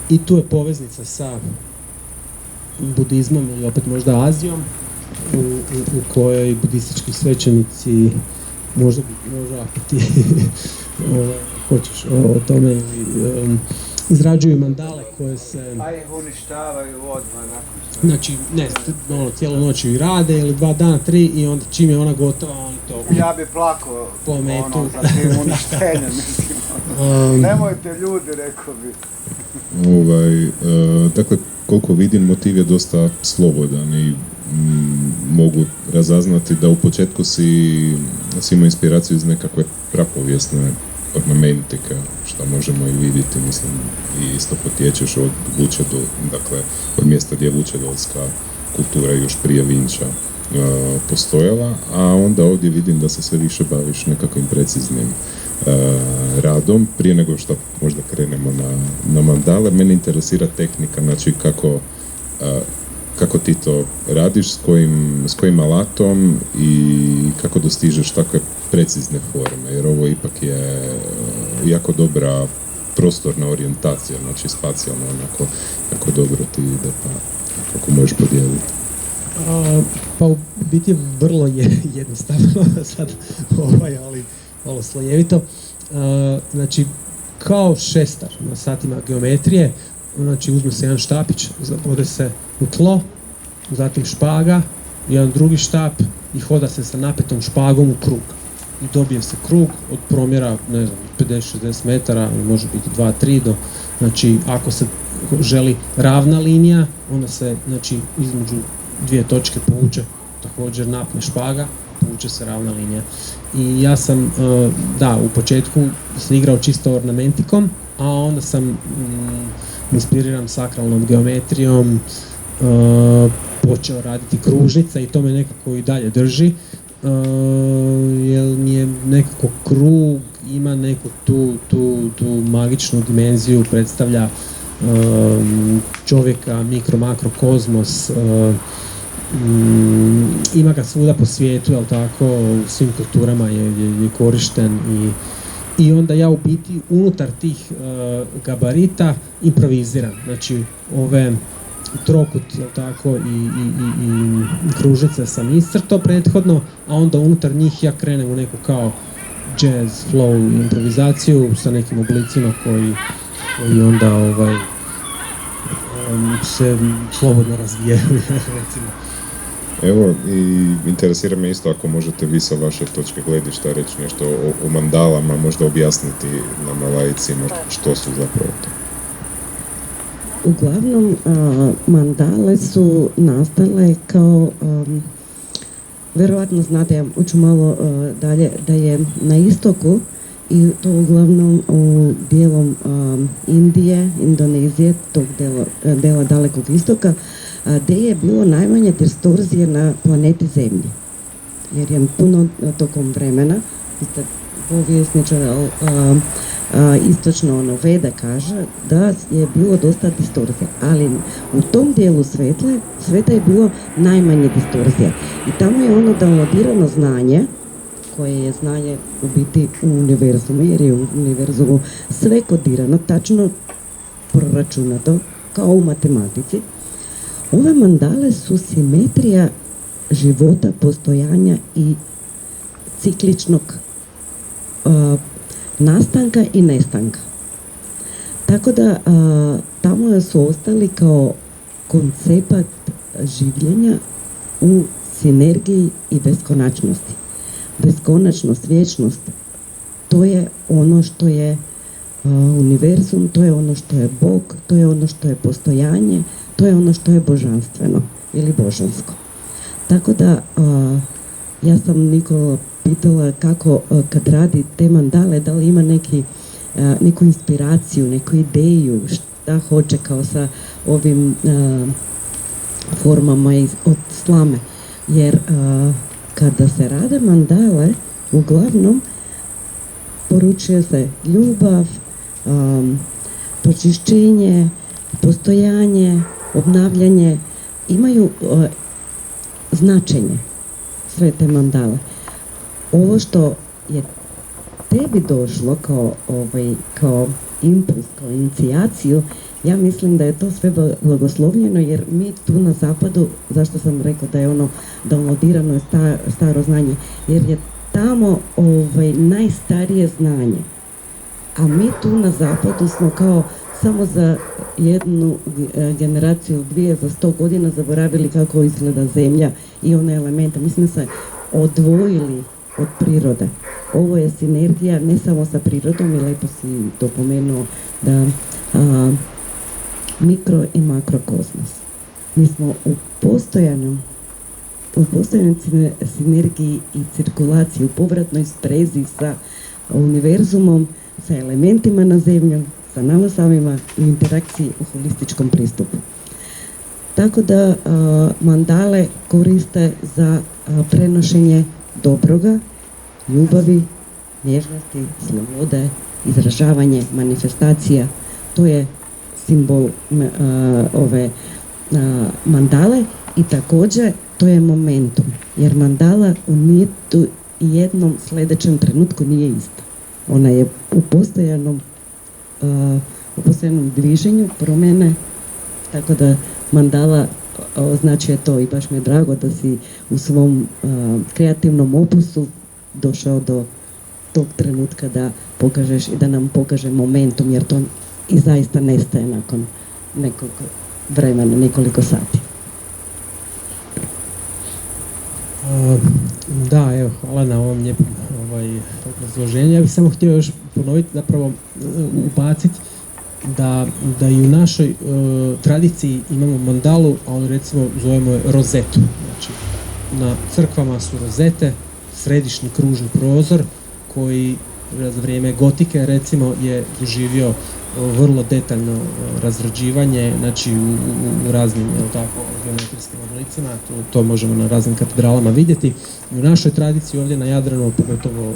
C: I tu je poveznica sa budizmom ili opet možda Azijom, u kojoj budistički svećenici, možda ako ti hoćeš o tome, izrađuju mandale koje se...
D: A ih uništavaju odmah nakon što...
C: Znači, cijelu noć ju rade, ili 2 dana, 3, i onda čim je ona gotova, oni to...
D: Ja bi plakao za tim uništenjem, mislim. Nemojte ljudi, rekao bi.
B: Dakle, koliko vidim, motiv je dosta slobodan i mogu razaznati da u početku si imao inspiraciju iz nekakve prapovijesne ornamentike, što možemo i vidjeti, mislim, i isto potječeš od dakle, od mjesta gdje je vučedolska kultura još prije Vinča postojala, a onda ovdje vidim da se sve više baviš nekakvim preciznim radom. Prije nego što možda krenemo na mandale, mene interesira tehnika, znači kako ti to radiš, s kojim alatom i kako dostižeš takve precizne forme, jer ovo ipak je jako dobra prostorna orijentacija, znači spacijalno onako jako dobro ti ide, pa ako možeš podijeliti?
C: Pa u biti vrlo je jednostavno sad, ali malo slojevito. Znači, kao šestar na satima geometrije, znači uzme se jedan štapić, ode se u tlo, zatim špaga, jedan drugi štap i hoda se sa napetom špagom u krug. I dobije se krug od promjera, ne znam, 50-60 metara, može biti 2-3 do, znači ako se želi ravna linija, onda se, znači, između dvije točke povuče također napne špaga, povuče se ravna linija. I ja sam, u početku sam igrao čisto ornamentikom, a onda sam inspiriran sakralnom geometrijom, počeo raditi kružnice i to me nekako i dalje drži, jer mi je nekako krug ima neku tu magičnu dimenziju, predstavlja čovjeka, mikro-makro kozmos, ima ga svuda po svijetu, jel tako, u svim kulturama je korišten i onda ja u biti unutar tih gabarita improviziram, znači ove trokut, jel tako, i kružice sam iscrtao prethodno, a onda unutar njih ja krenem u neku kao jazz, flow, improvizaciju sa nekim oblicima koji onda se slobodno razvijaju, recimo.
B: Evo, i interesira me isto ako možete vi sa vaše točke gledišta reći nešto o mandalama, možda objasniti nama laicima što su zapravo to.
E: Uglavnom, mandale su nastale kao, vjerojatno znate, ja ću malo dalje, da je na istoku i to uglavnom u dijelom Indije, Indonezije, tog dela dalekog istoka, gdje je bilo najmanje distorzije na planeti Zemlji. Jer je puno tokom vremena, povjesničar istočno Veda kaže da je bilo dosta distorzije, ali u tom dijelu sveta je bilo najmanje distorzije. I tamo je ono downloadirano znanje, koje je znanje u biti u univerzumu, jer je u univerzumu sve kodirano, tačno proračunato, kao u matematici. Ove mandale su simetrija života, postojanja i cikličnog nastanka i nestanka. Tako da tamo su ostali kao koncept življenja u sinergiji i beskonačnosti. Beskonačnost, vječnost, to je ono što je univerzum, to je ono što je Bog, to je ono što je postojanje, to je ono što je božanstveno ili božansko. Tako da ja sam Nikola pitala kako kad radi te mandale, da li ima neku inspiraciju, neku ideju, šta hoće kao sa ovim formama od slame. Jer kada se rade mandale, uglavnom poručuje se ljubav, pročišćenje, postojanje, obnavljanje, imaju značenje sve te mandale. Ovo što je tebi došlo kao impuls, kao inicijaciju, ja mislim da je to sve blagoslovljeno, jer mi tu na zapadu, zašto sam rekla da je ono downloadirano staro znanje, jer je tamo najstarije znanje. A mi tu na zapadu smo kao samo za jednu generaciju, dvije, za 100 godina zaboravili kako izgleda zemlja i one elemente. Mi smo se odvojili od prirode. Ovo je sinergija ne samo sa prirodom, i lepo si to pomenuo, da mikro i makrokozmos. Mi smo u postojanoj sinergiji i cirkulaciji, u povratnoj sprezi sa univerzumom, sa elementima na zemljom, sa nama samima u interakciji u holističkom pristupu. Tako da mandale koriste za prenošenje dobroga, ljubavi, nježnosti, slobode, izražavanje, manifestacija. To je simbol ove mandale i također to je momentum, jer mandala u nijetu jednom sljedećem trenutku nije ista. Ona je u postojanom dviženju, promjene, tako da mandala označuje to i baš mi je drago da si u svom kreativnom opusu došao do tog trenutka da pokažeš i da nam pokaže momentum, jer to i zaista nestaje nakon nekog vremena, nekoliko sati.
C: Da, evo, hvala na ovom lijepom obrazloženju. Ja bih samo htio još ponoviti, zapravo ubaciti da i u našoj tradiciji imamo mandalu, a on recimo zovemo je rozetu. Znači, na crkvama su rozete, središnji kružni prozor koji za vrijeme gotike recimo je doživio vrlo detaljno razrađivanje, znači u raznim geometrijskim oblicima, to možemo na raznim katedralama vidjeti. U našoj tradiciji ovdje na Jadranu, pogotovo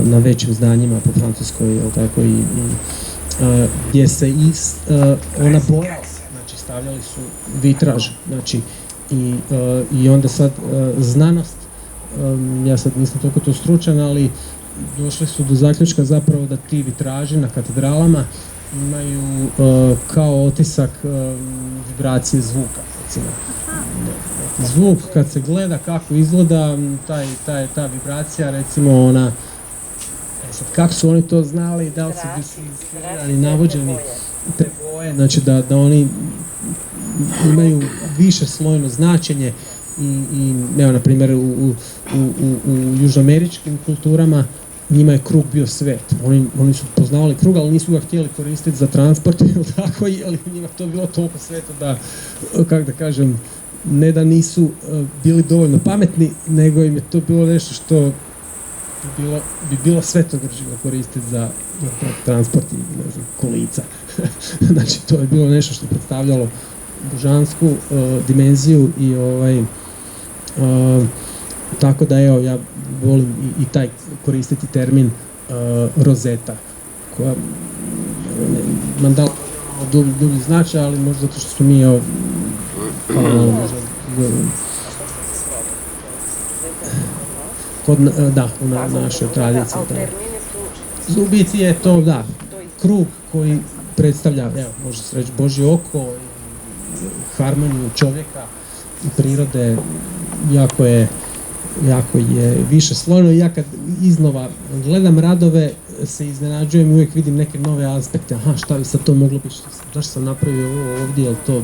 C: na većim zdanjima po Francuskoj, gdje se ona bojala, znači stavljali su vitraž, znači i onda sad znanost, ja sad nisam toliko to stručan, ali došli su do zaključka zapravo da ti vitraži na katedralama imaju kao otisak vibracije zvuka, recimo. Zvuk kad se gleda kako izgleda, ta vibracija, recimo ona, sad kako su oni to znali, da li su navođeni te boje, znači da oni imaju više slojno značenje i evo, na primjer, u južnoameričkim kulturama njima je krug bio svet. Oni su poznavali krug, ali nisu ga htjeli koristiti za transport, ali njima to bilo toliko sveto da, kako da kažem, ne da nisu bili dovoljno pametni, nego im je to bilo nešto što bi bilo svetogrđivo koristiti za transport i, ne znam, kolica. Znači, to je bilo nešto što je predstavljalo božansku dimenziju i tako da evo, ja volim i taj koristiti termin rozeta, koja nam dala dublji značaj, ali možda zato što smo mi u našoj tradiciji. U biti je to, krug koji predstavlja, evo, može se reći, Božje oko, harmoniju čovjeka i prirode, jako je više slojno. I ja kad iznova gledam radove se iznenađujem i uvijek vidim neke nove aspekte. Šta bi sad to moglo biti, zašto sam napravio ovo ovdje, jel to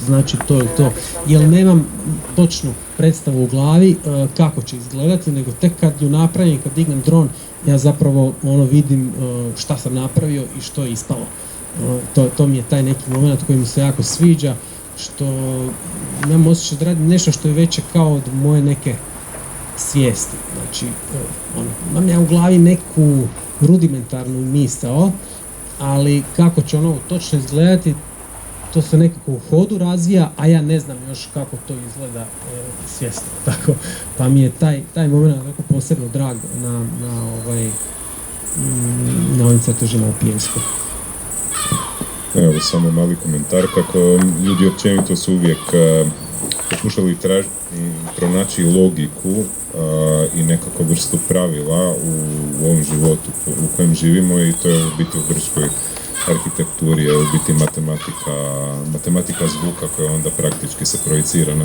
C: znači to ili to, jer nemam točnu predstavu u glavi kako će izgledati, nego tek kad ju napravim, kad dignem dron, ja zapravo vidim šta sam napravio i što je ispalo. To mi je taj neki moment koji mi se jako sviđa, što imam osjećaj da radim nešto što je veće kao od moje neke svijesti. Znači, imam ja u glavi neku rudimentarnu misao, ali kako će ono točno izgledati, to se nekako u hodu razvija, a ja ne znam još kako to izgleda svjesno. Tako, pa mi je taj moment tako posebno drag na ovim crtežima u pijesku.
B: Evo, samo mali komentar, kako ljudi općenito su uvijek pokušali pronaći logiku i nekako vrstu pravila u ovom životu u kojem živimo, i to je u biti u grčkoj arhitekturi, je u biti matematika zvuka koja onda praktički se projicira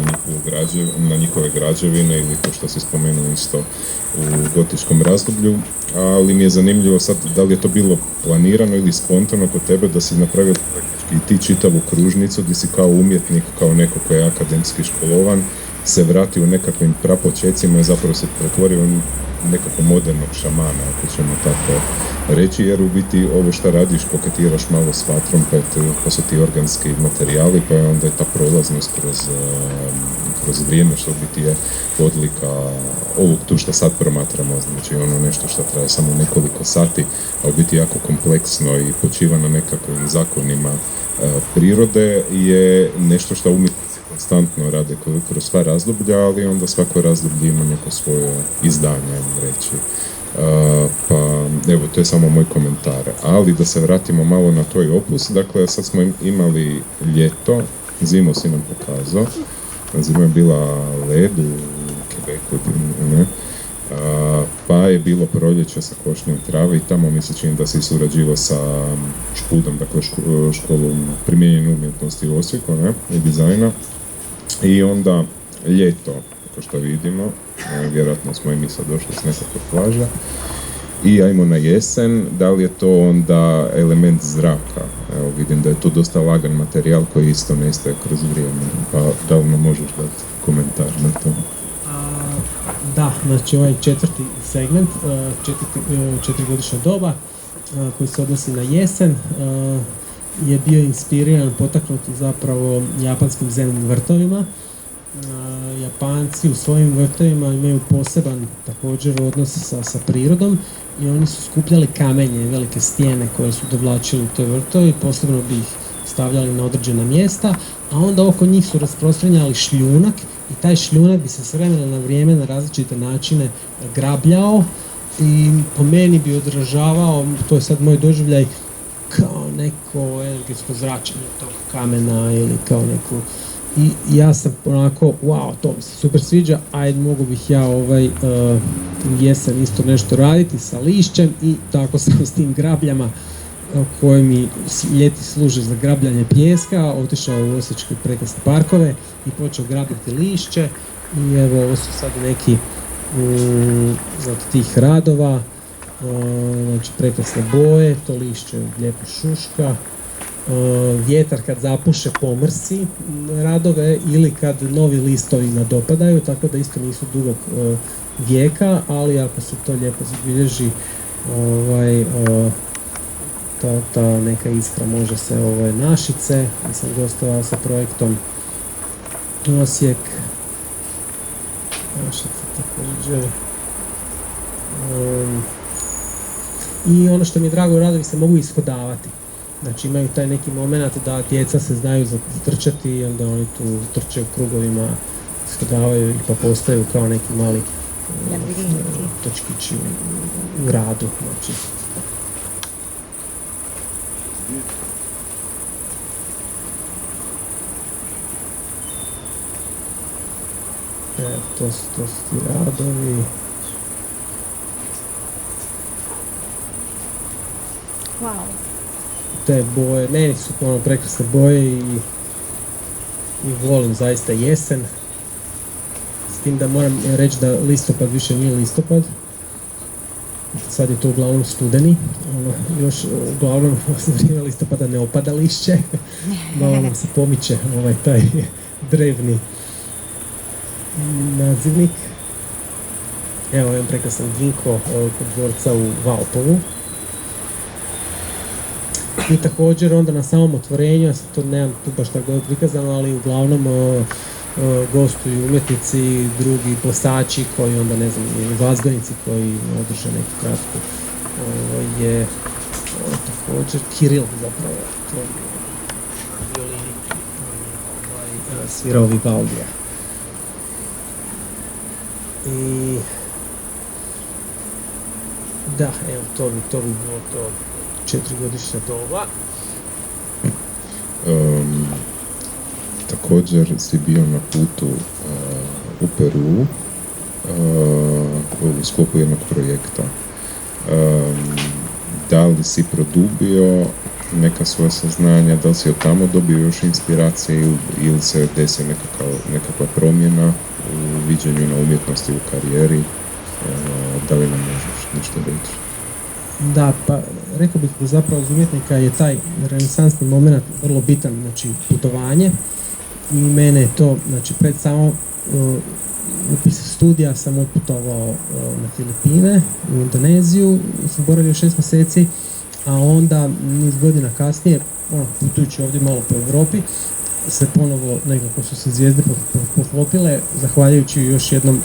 B: na njihove građevine, ili to što se spomenuo isto u gotičkom razdoblju. Ali mi je zanimljivo sad da li je to bilo planirano ili spontano kod tebe da si napravio i ti čitavu kružnicu gdje si kao umjetnik, kao neko koji je akademski školovan, se vrati u nekakvim prapočecima i zapravo se pretvorio u nekako modernog šamana, ako ćemo tako reći, jer u biti ovo što radiš, koketiraš malo s vatrom, pa su ti organski materijali, pa je onda je ta prolaznost kroz vrijeme, što u biti je odlika ovog tu što sad promatramo, znači ono nešto što traje samo nekoliko sati, a u biti jako kompleksno i počiva na nekakvim zakonima prirode, je nešto što umjetnici konstantno rade kroz sva razdoblja, ali onda svako razdoblje ima neko svoje izdanje, reći. Pa evo, to je samo moj komentar. Ali da se vratimo malo na tvoj opus, dakle sad smo imali ljeto, zimu si nam pokazao, zima je bila led u Quebecu, ne? Pa je bilo proljeće sa košnjom trave i tamo mi se čini da si surađivao sa Špudom, dakle školom primijenjene umjetnosti u Osijeku, ne? I dizajna. I onda ljeto, kao što vidimo, vjerojatno smo i mi sad došli s nekakve plaže, i ajmo na jesen, da li je to onda element zraka? Evo, vidim da je to dosta lagan materijal koji isto nestaje kroz vrijeme, pa da li nam možeš dati komentar na to?
C: Da, znači ovaj četvrti segment, četvrigodišnja doba, koji se odnosi na jesen, je bio inspiriran, potaknuti zapravo japanskim zen vrtovima. Japanci u svojim vrtovima imaju poseban također odnos sa prirodom i oni su skupljali kamenje, velike stijene koje su dovlačili u te vrtove i posebno bi ih stavljali na određena mjesta, a onda oko njih su rasprostranjali šljunak i taj šljunak bi se s vremena na vrijeme na različite načine grabljao i po meni bi odražavao, to je sad moj doživljaj, kao neko energetsko zračenje tog kamena ili kao neku. I ja sam onako, wow, to mi se super sviđa, ajde mogu bih ja jesen isto nešto raditi sa lišćem i tako sam s tim grabljama koje mi ljeti služe za grabljanje pijeska, otišao u osječke prekrasne parkove i počeo grabljati lišće i evo ovo su sad neki od tih radova, znači prekrasne boje, to lišće lijepo šuška, vjetar kad zapuše pomrsi radove ili kad novi listovi nadopadaju, tako da isto nisu dugog vijeka, ali ako se to lijepo zabilježi, ta neka iskra može se Našice, ja sam gostovao sa projektom Osijek, Našice također. I ono što mi je drago, radovi se mogu ishodavati. Znači imaju taj neki moment da djeca se znaju zatrčati i onda oni tu trče u krugovima, ishodavaju i pa postaju kao neki mali točkići u radu. Znači. To su ti radovi.
F: Wow.
C: Te boje, meni su prekrasne boje i volim zaista jesen. S tim da moram reći da listopad više nije listopad. Sad je to uglavnom studeni. Još uglavnom za vrijeme listopada ne opada lišće. Malo nam se pomiče taj drevni nazivnik. Evo jedan prekrasan ginko kod dvorca u Valpovu. I također onda na samom otvorenju, ja to nemam tu baš tako prikazano, ali uglavnom gostuju umjetnici, drugi plesači koji onda ne znam, ili glazbenici koji održe neku kratku. Je također Kiril zapravo, to je violini, svirao Vivaldija. I da, evo to bi bilo to. 4-godišnja doba.
B: Također si bio na putu u Peru u sklopu jednog projekta. Da li si produbio neka svoja saznanja, da li si od tamo dobio još inspiracije ili se desi nekakva promjena u viđenju na umjetnosti, u karijeri? Da li nam možeš nešto reći?
C: Da, pa rekao bih da zapravo za umjetnika je taj renesansni moment vrlo bitan, znači putovanje, i mene je to, znači pred samo upis studija sam otputovao na Filipine, u Indoneziju, sam boravio 6 mjeseci, a onda niz godina kasnije, putujući ovdje malo po Europi, se ponovo nekako su se zvijezde poklopile, zahvaljujući još jednom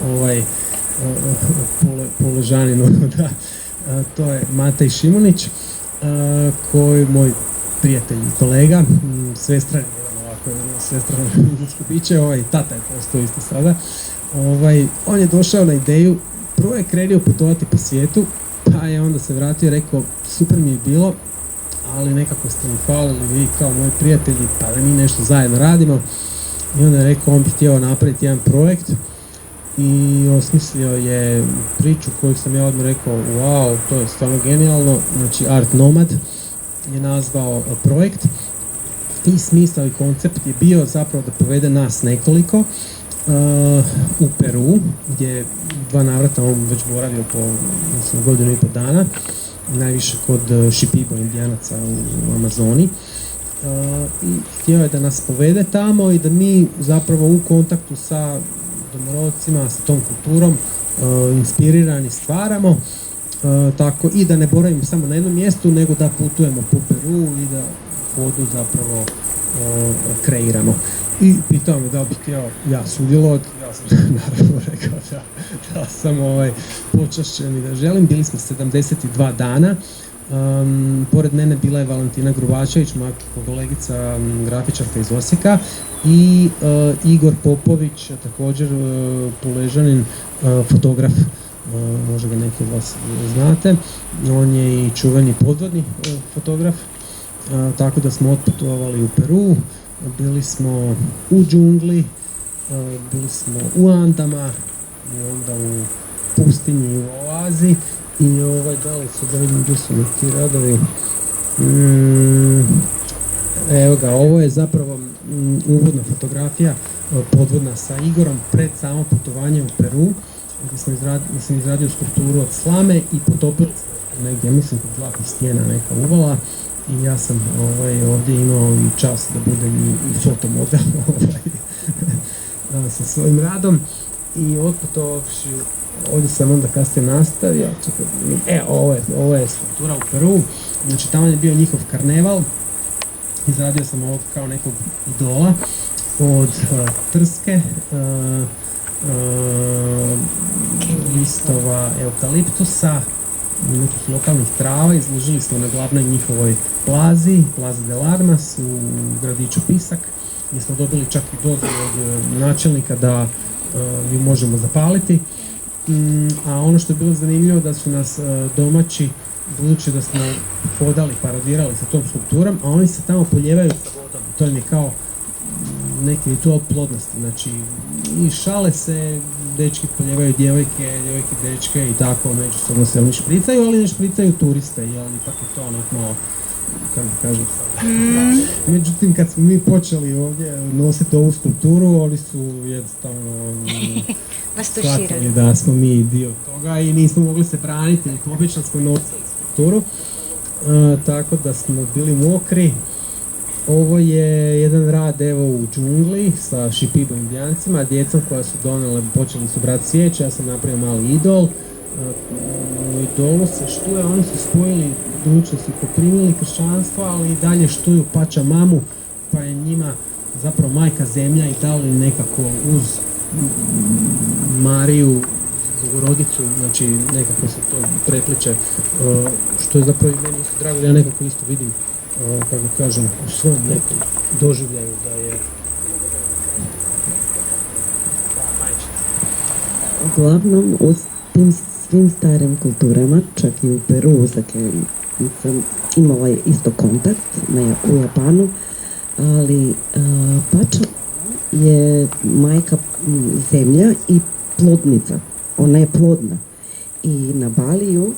C: Puležaninu, da. To je Matej Šimunić, koji je moj prijatelj i kolega, svestran, svestrano ljudsko biće, tata je postao isto sada. On je došao na ideju, prvo je krenuo putovati po svijetu, pa je onda se vratio i rekao, super mi je bilo, ali nekako ste mi falili vi kao moji prijatelji, pa da mi nešto zajedno radimo. I onda je rekao, on bi htio napraviti jedan projekt, i osmislio je priču koju sam ja odmah rekao, wow, to je stvarno genijalno, znači Art Nomad je nazvao projekt. i smisao i koncept je bio zapravo da povede nas nekoliko u Peru, gdje je 2 navrata on već boravio po mislim, 1,5 godinu dana, najviše kod Shipibo indijanaca u Amazoni. I htio je da nas povede tamo i da mi zapravo u kontaktu sa domorodcima, sa tom kulturom inspirirani stvaramo, tako i da ne boravimo samo na jednom mjestu, nego da putujemo po Peru i da vodu zapravo kreiramo. I pitao me da bi htio ja sudjelovati, ja sam naravno rekao da sam počašćen i da želim. Bili smo 72 dana. Pored mene bila je Valentina Grubačević, moja kolegica grafičarka iz Osijeka, i Igor Popović, također Puležanin, fotograf, možda ga neki od vas znate. On je i čuveni podvodni fotograf, tako da smo otputovali u Peru, bili smo u džungli, bili smo u Andama i onda u pustinji u oazi. I da li su, da vidim gdje su neki radovi. Evo ga, ovo je zapravo uvodna fotografija podvodna sa Igorom pred samo putovanje u Peru, gdje sam izradio skulpturu od slame i potopili negdje, mislim, kod zlatnih stijena neka uvala. I ja sam ovdje imao i čast da budem i fotomodel sa svojim radom. I otputovavši, ovdje sam onda kasnije nastavio, ovo je skulptura u Peru, znači tamo je bio njihov karneval, izradio sam ovog kao nekog idola od trske, listova eukaliptusa, nekih lokalnih trava, izložili smo na glavnoj njihovoj plazi, Plaza del Armas u gradiću Pisak, gdje smo dobili čak i dozvolu od načelnika da ju možemo zapaliti. A ono što je bilo zanimljivo da su nas domaći, budući da smo hodali, paradirali sa tom skulpturom, a oni se tamo poljevaju sa vodom. To je kao neki ritual plodnosti, znači i šale se, dečki poljevaju djevojke dečke i tako, međusobno se oni špricaju, ali ne špricaju turiste, jel ipak je to onak malo, kako kažem sad. Međutim, kad smo mi počeli ovdje nositi ovu skulpturu, oni su jednostavno shvatili da smo mi dio toga i nismo mogli se braniti, obično smo nosili skulpturu, tako da smo bili mokri. Ovo je jedan rad u džungli sa Shipibo indijancima, djecom koja su donele, počeli su brati svijeće, ja sam napravio mali idol. U idolu se štuje, oni su spojili, budući su poprimili kršćanstvo, ali i dalje štuju Pačamamu, pa je njima zapravo majka zemlja i dali nekako uz Mariju, Bogorodicu, znači nekako se to prepliče, što je zapravo i meni isto drago, ja nekako isto vidim, kako kažem, u svom nekom doživljaju da je
E: uglavnom u tim svim starim kulturama, čak i u Peru, za kojim sam imala isto kontakt u Japanu, ali Pača je majka zemlja i plodnica. Ona je plodna. I na Baliju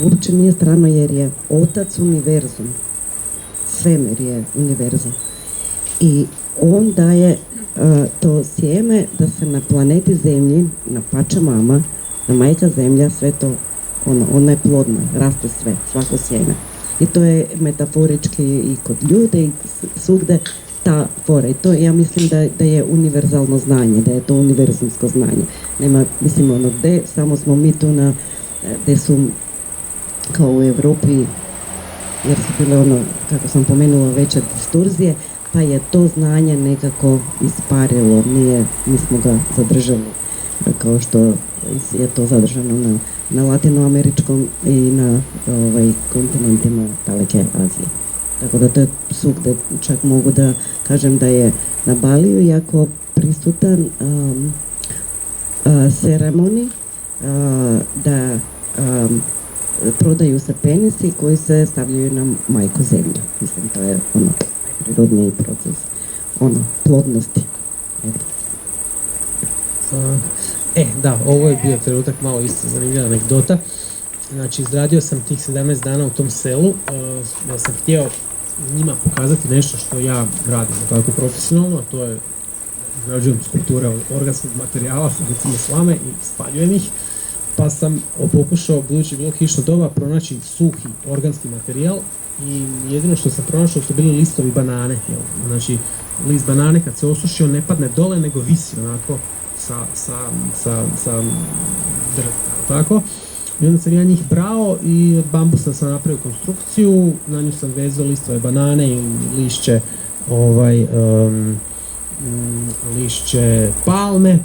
E: uopće nije strano jer je otac univerzum. Svemir je univerzum. I on daje to sjeme da se na planeti Zemlji, na Pačamama, na majka zemlja, sve to, ona je plodna, raste sve, svako sjeme. I to je metaforički i kod ljude i svugde ta fora. I to ja mislim da je univerzalno znanje, da je to univerzumsko znanje. Nema, mislim, gde, samo smo mi tu gde su kao u Evropi, jer su bile kako sam pomenula, veće distorzije, pa je to znanje nekako isparilo, nismo ga zadržali kao što je to zadržano na latinoameričkom i na kontinentima daleke Azije. Tako da to je svugde, čak mogu da kažem da je na Baliju jako prisutan ceremoni, da prodaju se penisi koji se stavljaju na majku zemlju. Mislim, to je prirodni proces plodnosti.
C: Da, ovo je bio trenutak malo isto zanimljiva anegdota. Znači, izradio sam tih 17 dana u tom selu. Ja sam htio njima pokazati nešto što ja radim tako profesionalno, a to je izrađujem skulpture od organskog materijala, recimo slame i spaljujem ih, pa sam pokušao, budući je bilo kišno doba, pronaći suhi organski materijal i jedino što sam pronašao su bili listovi banane. Jel? Znači, list banane kad se osuši on ne padne dole, nego visi onako sa drveta, tako. I onda sam ja njih brao i od bambusa sam napravio konstrukciju, na nju sam vezao listove banane i lišće lišće palme.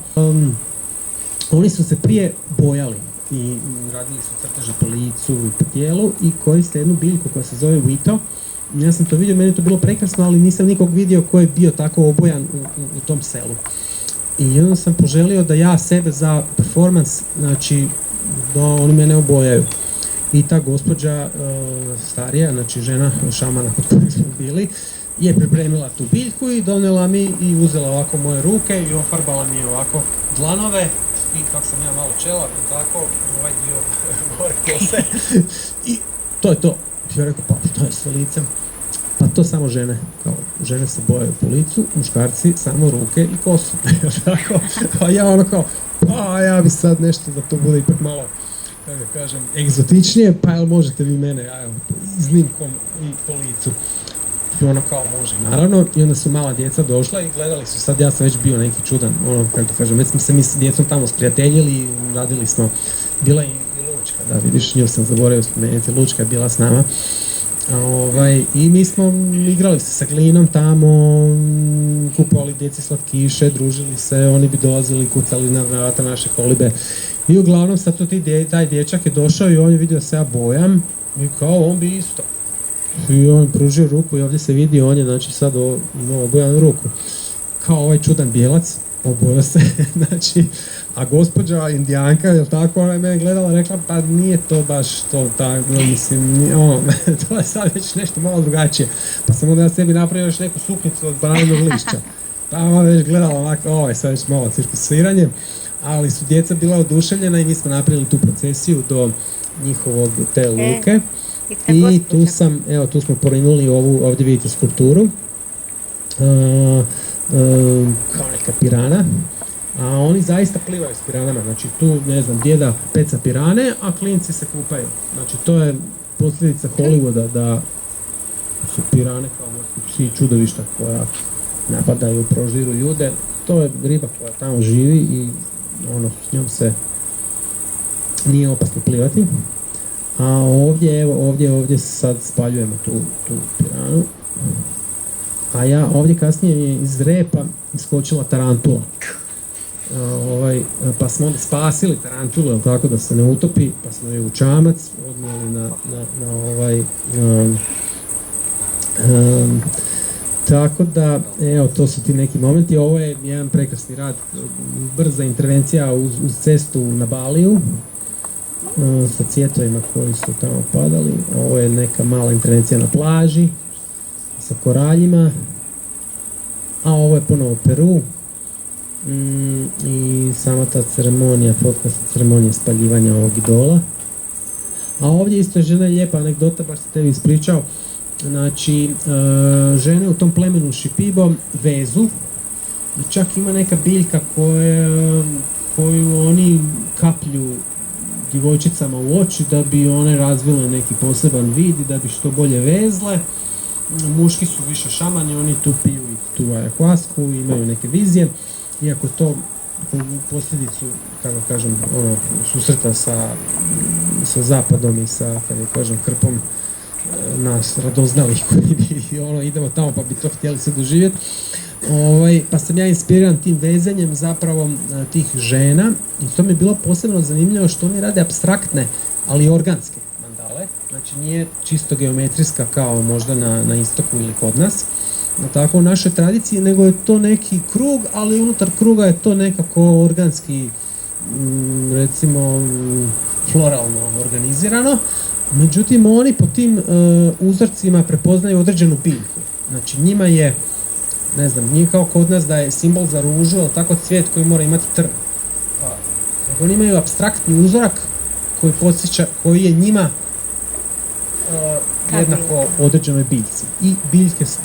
C: Oni su se prije bojali i radili su crteže po licu i po tijelu i koriste jednu biljku koja se zove Wito. Ja sam to vidio, meni je to bilo prekrasno, ali nisam nikog vidio ko je bio tako obojan u tom selu. I onda sam poželio da ja sebe za performans, znači da oni mene obojaju. I ta gospođa starija, znači žena šamana kod kojeg smo bili, je pripremila tu biljku i donela mi i uzela ovako moje ruke i ofarbala mi ovako dlanove i kako sam ja malo čela, tako, ovaj dio gore kose. I to je to. Ja rekao, pa što je s licem? Pa to samo žene. Kao, žene se bojaju po licu, muškarci samo ruke i kosu. Tako, a ja ono kao, pa ja bi sad nešto da to bude ipak malo, kako da kažem, egzotičnije, pa jel možete vi mene, iznimkom i po licu. I ono kao može, naravno, i onda su mala djeca došla i gledali su, sad ja sam već bio neki čudan, ono, kako da kažem, već smo se mi s djecom tamo sprijateljili i radili smo, bila i Lučka, da vidiš, nju sam zaboravio spomenuti, Lučka je bila s nama. I mi smo igrali se sa glinom tamo, kupovali djeci slatkiše, družili se, oni bi dolazili, kucali na vrata naše kolibe. I uglavnom sad taj dječak je došao i on je vidio se ja bojam i kao on bi isto. I on pružio ruku i ovdje se vidi, on je znači sad imao obojanu ruku. Kao ovaj čudan bijelac, obojao se, znači, a gospođa Indijanka, jel tako, ona je mene gledala i rekla, pa nije to baš to tako, mislim, to je sad već nešto malo drugačije. Pa sam onda ja sebi napravio još neku suknicu od bananog lišća. Pa ona već gledala ovako, ovo je sad već malo cirkusiranje, ali su djeca bila oduševljena i mi smo napravili tu procesiju do njihovog te luke. I tu smo porinuli ovdje vidite skulpturu, kao neka pirana, a oni zaista plivaju s piranama, znači tu, ne znam, djeda peca pirane, a klinci se kupaju. Znači to je posljedica Hollywooda, da su pirane kao psi čudovišta koja napadaju, prožiru ljude. To je riba koja tamo živi i s njom se nije opasno plivati. A ovdje sad spaljujemo tu piranu. A ja ovdje kasnije mi je iz repa iskočila tarantula. Pa smo onda spasili tarantulu, tako da se ne utopi, pa smo je u čamac odnijeli tako da, evo, to su ti neki momenti. Ovo je jedan prekrasni rad, brza intervencija uz cestu na Baliju, sa cvjetovima koji su tamo padali. Ovo je neka mala intervencija na plaži sa koraljima, a ovo je ponovo Peru i sama ta ceremonija, fotka sa ceremonije spaljivanja ovog idola. A ovdje isto je žena lijepa anegdota, baš se tebi ispričao. Znači, žene u tom plemenu Šipibo vezu i čak ima neka biljka koju oni kaplju djevojčicama u oči da bi one razvile neki poseban vid i da bi što bolje vezle. Muški su više šamani, oni tu piju i tu ayahuasku, imaju neke vizije, iako to posljedicu, kako kažem, susreta sa zapadom i sa, kako kažem, krpom nas radoznalih koji bi idemo tamo pa bi to htjeli se doživjeti. Pa sam ja inspiriran tim vezanjem zapravo tih žena i to mi je bilo posebno zanimljivo što oni rade apstraktne, ali organske mandale. Znači nije čisto geometrijska kao možda na istoku ili kod nas, tako u našoj tradiciji, nego je to neki krug, ali unutar kruga je to nekako organski, recimo floralno organizirano. Međutim, oni po tim uzorcima prepoznaju određenu biljku. Znači njima je, ne znam, nije kao kod nas da je simbol za ružu, ali tako cvijet koji mora imati trn. Nego oni imaju apstraktni uzorak koji podsjeća, koji je njima jednako određenoj biljci. I biljke su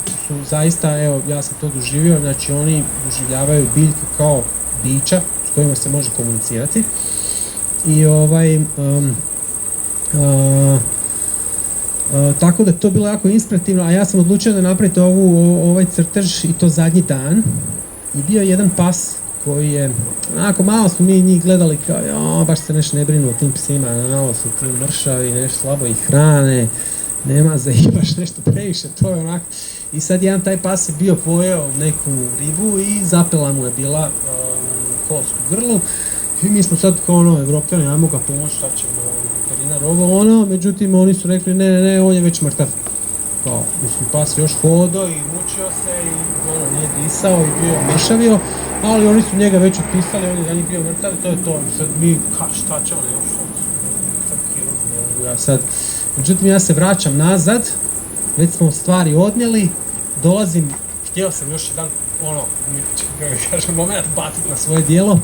C: zaista, evo, ja sam to doživio, znači oni doživljavaju biljke kao bića s kojima se može komunicirati. I tako da je to bilo jako inspirativno, a ja sam odlučio da napraviti ovaj crtež i to zadnji dan. I bio jedan pas koji je, onako malo smo mi njih gledali kao, baš se nešto ne brinu o tim psima, malo su ti mršavi, nešto slabo ih hrane, nema za ih baš nešto previše, to je onako. I sad jedan taj pas je bio pojeo neku ribu i zapela mu je bila kost u grlu. I mi smo sad kao Evropljani, ajmo ga pomoći, šta ćemo, veterinar, međutim oni su rekli ne, on je već mrtav. Kao, mislim, pas još hodao i mučio se i nije disao i bio mršavio, ali oni su njega već otpisali, on je za njih bio mrtav i to je to. Sad mi, šta će on još, sad kirurg, ne mogu ja sad. Međutim, ja se vraćam nazad, već smo stvari odnijeli, dolazim, htio sam još jedan, moment baciti na svoje dijelo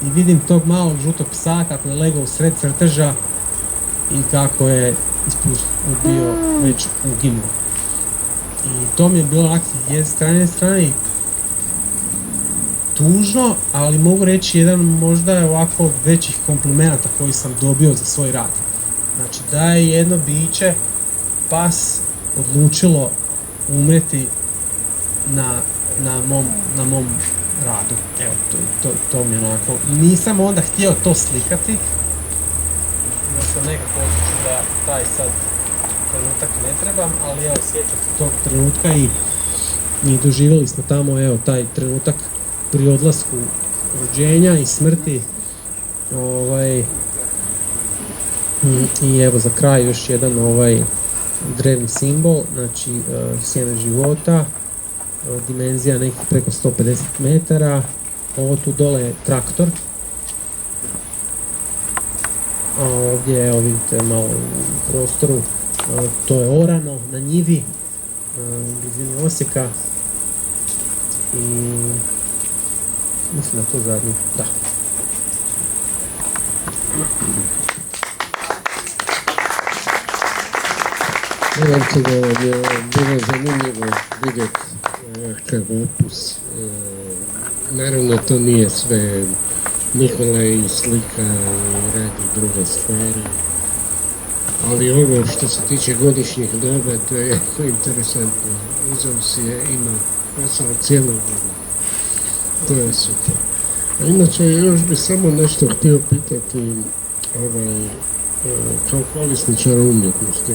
C: i vidim tog malog žutog psa kako je legao u sred crteža i kako je bio već uginuo. I to mi je bilo onak s strane tužno, ali mogu reći jedan možda je ovako od većih komplimenata koji sam dobio za svoj rad. Znači da je jedno biće, pas, odlučilo umreti na mom radu. Evo, to mi je onako. Nisam onda htio to slikati, ja sam nekako osjećao da taj sad trenutak ne trebam, ali evo, sjećam se tog trenutka i doživjeli smo tamo, evo, taj trenutak pri odlasku rođenja i smrti. I evo za kraj još jedan drevni simbol, znači sjeme života, dimenzija nekih preko 150 metara. Ovo tu dole je traktor. A ovdje, evo vidite malo u prostoru, to je orano na njivi u blizini Osijeka i mislim da to zadnji, da.
A: Nadam se da vam je bilo zanimljivo vidjeti ovakav opus. Naravno to nije sve, Nikola i slika i radi druge stvari, ali ovo što se tiče godišnjih doba, to je jako interesantno. Uzeo si je, ima posao cijelu godinu. To je super. A inače, još bi samo nešto htio pitati, kao povjesničar umjetnosti,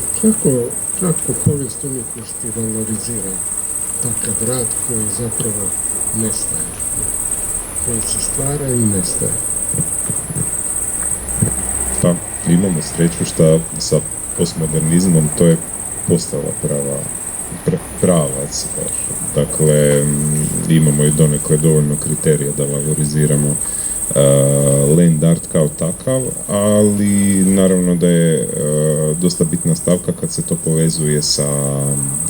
A: kako povijest umjetnosti valorizira takav rad koji zapravo nestaje, koji se stvara i nestaje?
B: Pa, imamo sreću što sa postmodernizmom to je postala pravac. Dakle, imamo i donekle dovoljno kriterija da valoriziramo land art kao takav, ali naravno da je dosta bitna stavka kad se to povezuje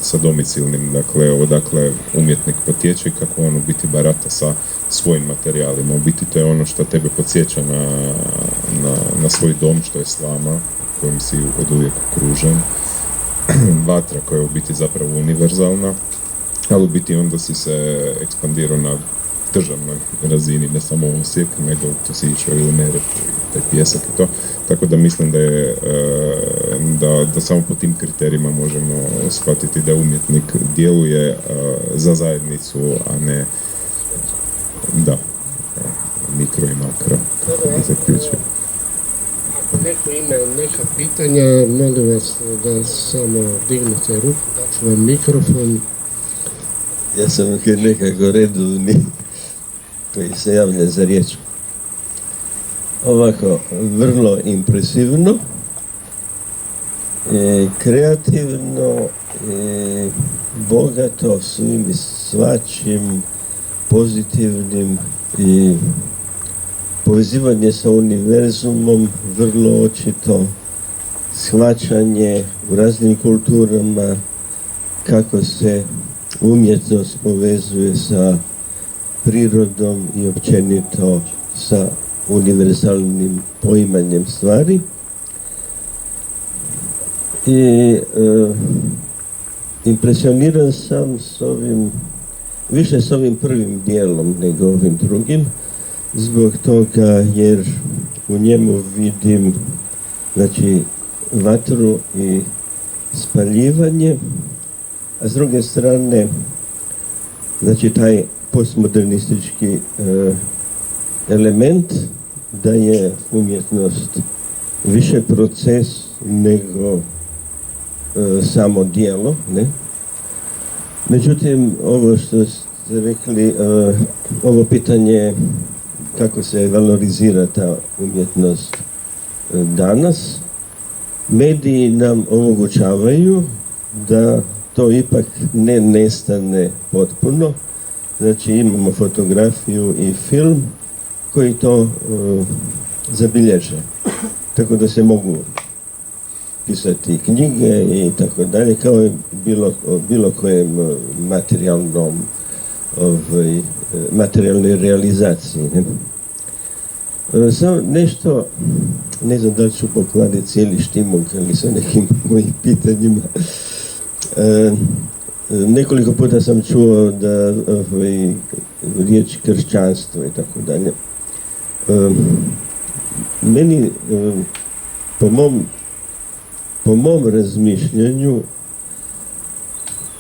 B: sa domicilnim, dakle, odakle umjetnik potječe i kako on u biti barata sa svojim materijalima. U biti to je ono što tebe podsjeća na svoj dom, što je slama, kojim si oduvijek okružen. Vatra koja je u biti zapravo univerzalna, ali u biti onda si se ekspandirao na državnoj razini, ne samo Osijek, nego to si išao i u Neretvu i taj pjesak i to. Tako da mislim da je da samo po tim kriterijima možemo shvatiti da umjetnik djeluje za zajednicu, a ne mikro i makro. Zaključujem.
A: Ako neko ima neka pitanja, molim vas da samo dignete ruku, daću vam mikrofon.
F: Ja sam nekako redovni koji se javlja za riječ. Ovako, vrlo impresivno, kreativno, bogato svim i svačim pozitivnim i povezivanje sa univerzumom, vrlo očito shvaćanje u raznim kulturama kako se umjetnost povezuje sa prirodom i općenito sa univerzalnim poimanjem stvari. I impresioniran sam više s ovim prvim dijelom nego ovim drugim, zbog toga jer u njemu vidim, znači, vatru i spaljivanje, a s druge strane, znači, taj postmodernistički element da je umjetnost više proces nego samo djelo, ne? Međutim, ovo što ste rekli, ovo pitanje kako se valorizira ta umjetnost danas, mediji nam omogućavaju da to ipak ne nestane potpuno. Znači imamo fotografiju i film koji to zabilježe. Tako da se mogu pisati knjige i tako dalje, kao i bilo kojem materijalnoj realizaciji. Ne? Samo nešto, ne znam da li ću pokvariti cijeli štimuk ali sa nekim mojim pitanjima. Nekoliko puta sam čuo da riječ kršćanstvo i tako dalje. Meni, po mom razmišljanju,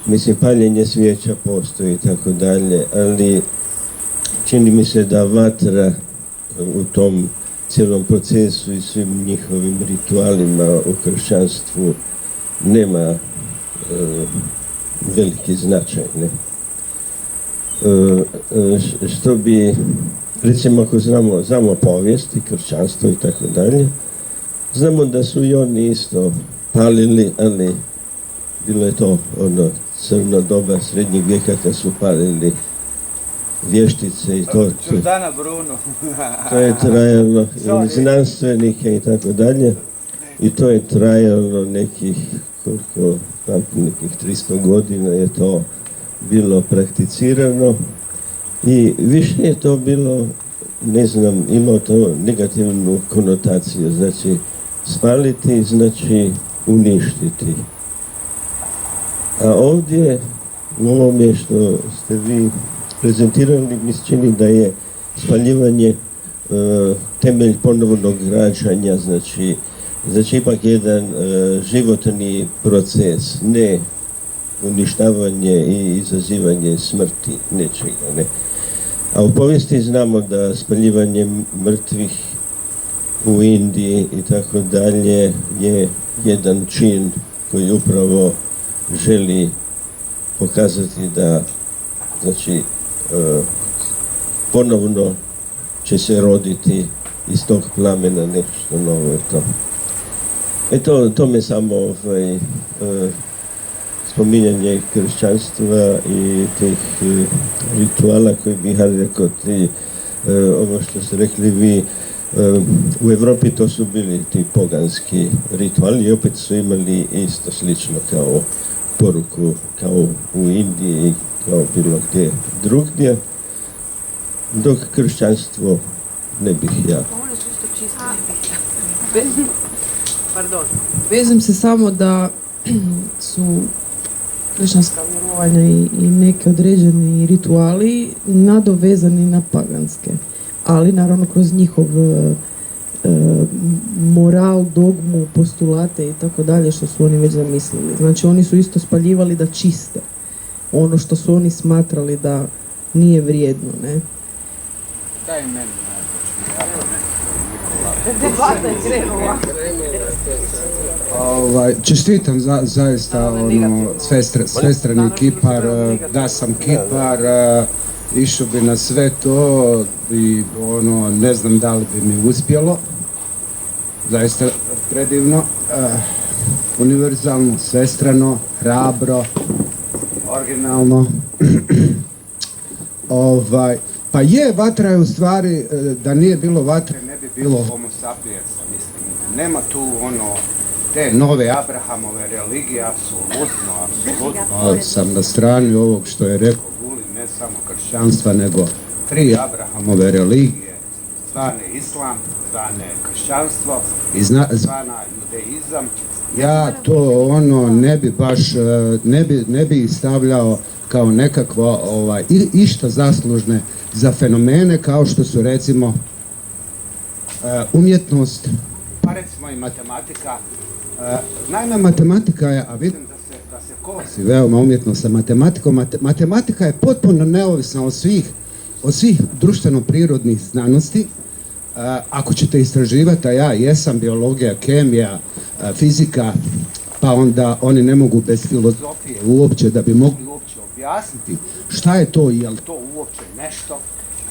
F: mislim, paljenje svijeća postoji i tako dalje, ali čini mi se da vatra u tom cijelom procesu i svim njihovim ritualima u kršćanstvu nema veliki značaj. Ne? Što bi, recimo ako znamo povijest i kršćanstvo i tako dalje, znamo da su i oni isto palili, ali bilo je to ono crno doba srednjeg vijeka kad su palili vještice i to.
D: Giordana Bruno.
F: To je trajalo, znanstvenike i tako dalje. I to je trajalo nekih 300 godina je to bilo prakticirano. I više je to bilo, ne znam, imao to negativnu konotaciju. Znači, spaliti znači uništiti. A ovdje, u ovome što ste vi prezentirali, mi se čini da je spaljivanje temelj ponovnog građanja, znači ipak jedan životni proces, ne uništavanje i izazivanje smrti nečega, ne. A u povijesti znamo da spaljivanje mrtvih u Indiji i tako dalje je jedan čin koji upravo želi pokazati da, znači, ponovno će se roditi iz tog plamena nešto novo je to. Eto, to me samo spominjanje kršćanstva i tih rituala koji bih ja rekao, ovo što ste rekli vi, u Europi to su bili ti poganski rituali i opet su imali isto slično kao poruku, kao u Indiji i kao bilo gdje drugdje, dok kršćanstvo ne bih ja.
G: Pardon. Vezam se samo da su kršćanska vjerovanja i neki određeni rituali nadovezani na paganske, ali naravno kroz njihov moral, dogmu, postulate i tako dalje što su oni već zamislili. Znači oni su isto spaljivali da čiste ono što su oni smatrali da nije vrijedno, ne?
D: Daj meni,
G: Debata je krenula.
H: Čestitam zaista svestrani kipar, da sam kipar, išao bi na sve to i ne znam da li bi mi uspjelo, zaista predivno, univerzalno, svestrano, hrabro, originalno. Pa je, vatra je u stvari, da nije bilo vatre ne bi bilo homo sapiensa, mislim, nema tu te nove Abrahamove religije, apsolutno sam na strani ovog što je rekao Vulin, ne samo kršćanstva, nego 3 Abrahamove religije, zvane islam, zvane kršćanstvo, zvana judeizam Ja to ne bi baš, ne bi stavljao kao nekakvo išta zaslužne za fenomene kao što su recimo umjetnost, pa recimo i matematika. Naime, matematika je, a vidim da se kosi veoma umjetno sa matematikom, matematika je potpuno neovisna od svih društveno-prirodnih znanosti. Ako ćete istraživati, a ja jesam, biologija, kemija, fizika, pa onda oni ne mogu bez filozofije uopće da bi mogli uopće objasniti šta je to i je li to uopće nešto,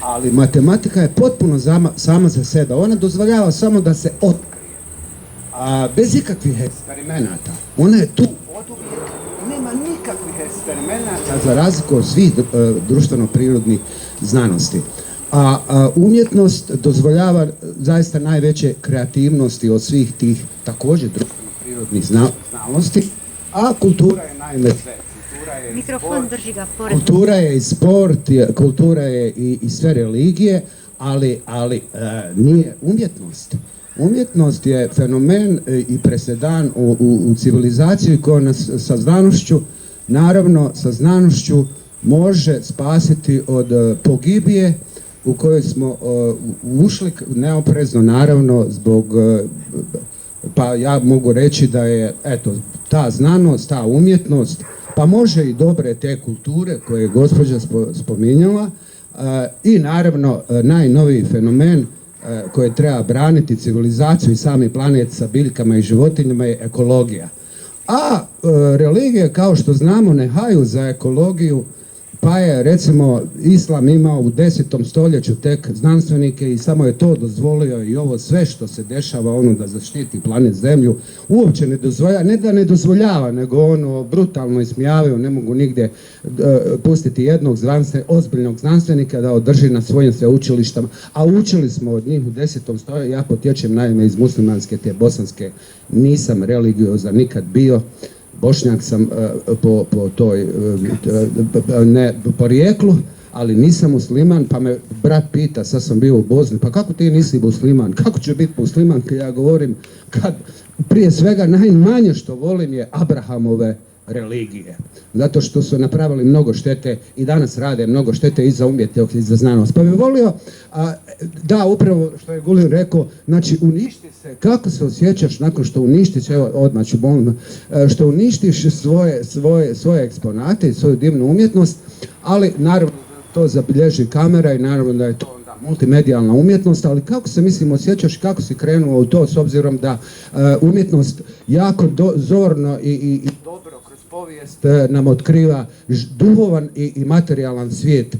H: ali matematika je potpuno sama za sebe. Ona dozvoljava samo da se otkrije, bez ikakvih eksperimenata. Ona je tu oduvijek, nema nikakvih eksperimenata za razliku od svih društveno-prirodnih znanosti. A umjetnost dozvoljava zaista najveće kreativnosti od svih tih također društveno-prirodnih znanosti, a kultura je naime sve.
I: Mikrofon drži ga pored.
H: Kultura je i sport, kultura je i sve religije, ali nije umjetnost. Umjetnost je fenomen i presedan u civilizaciji koja nas sa znanošću, naravno sa znanošću može spasiti od pogibije u kojoj smo ušli neoprezno, naravno zbog, pa ja mogu reći da je ta znanost, ta umjetnost, pa može i dobre te kulture koje je gospođa spominjala, i naravno najnoviji fenomen koji treba braniti civilizaciju i sami planet sa biljkama i životinjama je ekologija. A religije, kao što znamo, ne haju za ekologiju, pa je recimo Islam imao u 10. stoljeću tek znanstvenike i samo je to dozvolio i ovo sve što se dešava da zaštiti planet Zemlju uopće ne dozvoljava, ne da ne dozvoljava, nego brutalno ismijavaju, ne mogu nigdje pustiti jednog ozbiljnog znanstvenika da održi na svojim sveučilištama, a učili smo od njih u 10. stoljeću. Ja potječem naime iz muslimanske te bosanske, nisam religiozan nikad bio, Bošnjak sam po toj porijeklu, ali nisam musliman, pa me brat pita, sad sam bio u Bosni, pa kako ti nisi musliman, kako ću biti musliman, kad ja govorim, kad prije svega najmanje što volim je Abrahamove religije, zato što su napravili mnogo štete i danas rade mnogo štete i za umjetnost i za znanost. Pa bih volio, da, upravo što je Gulin rekao, znači uništi se, kako se osjećaš nakon što uništiš, evo odmah ću bolno, što uništiš svoje eksponate i svoju divnu umjetnost, ali naravno to zabilježi kamera i naravno da je to onda multimedijalna umjetnost, ali kako se osjećaš, kako si krenuo u to, s obzirom da umjetnost jako zorno i dobro kroz povijest nam otkriva duhovan i materijalan svijet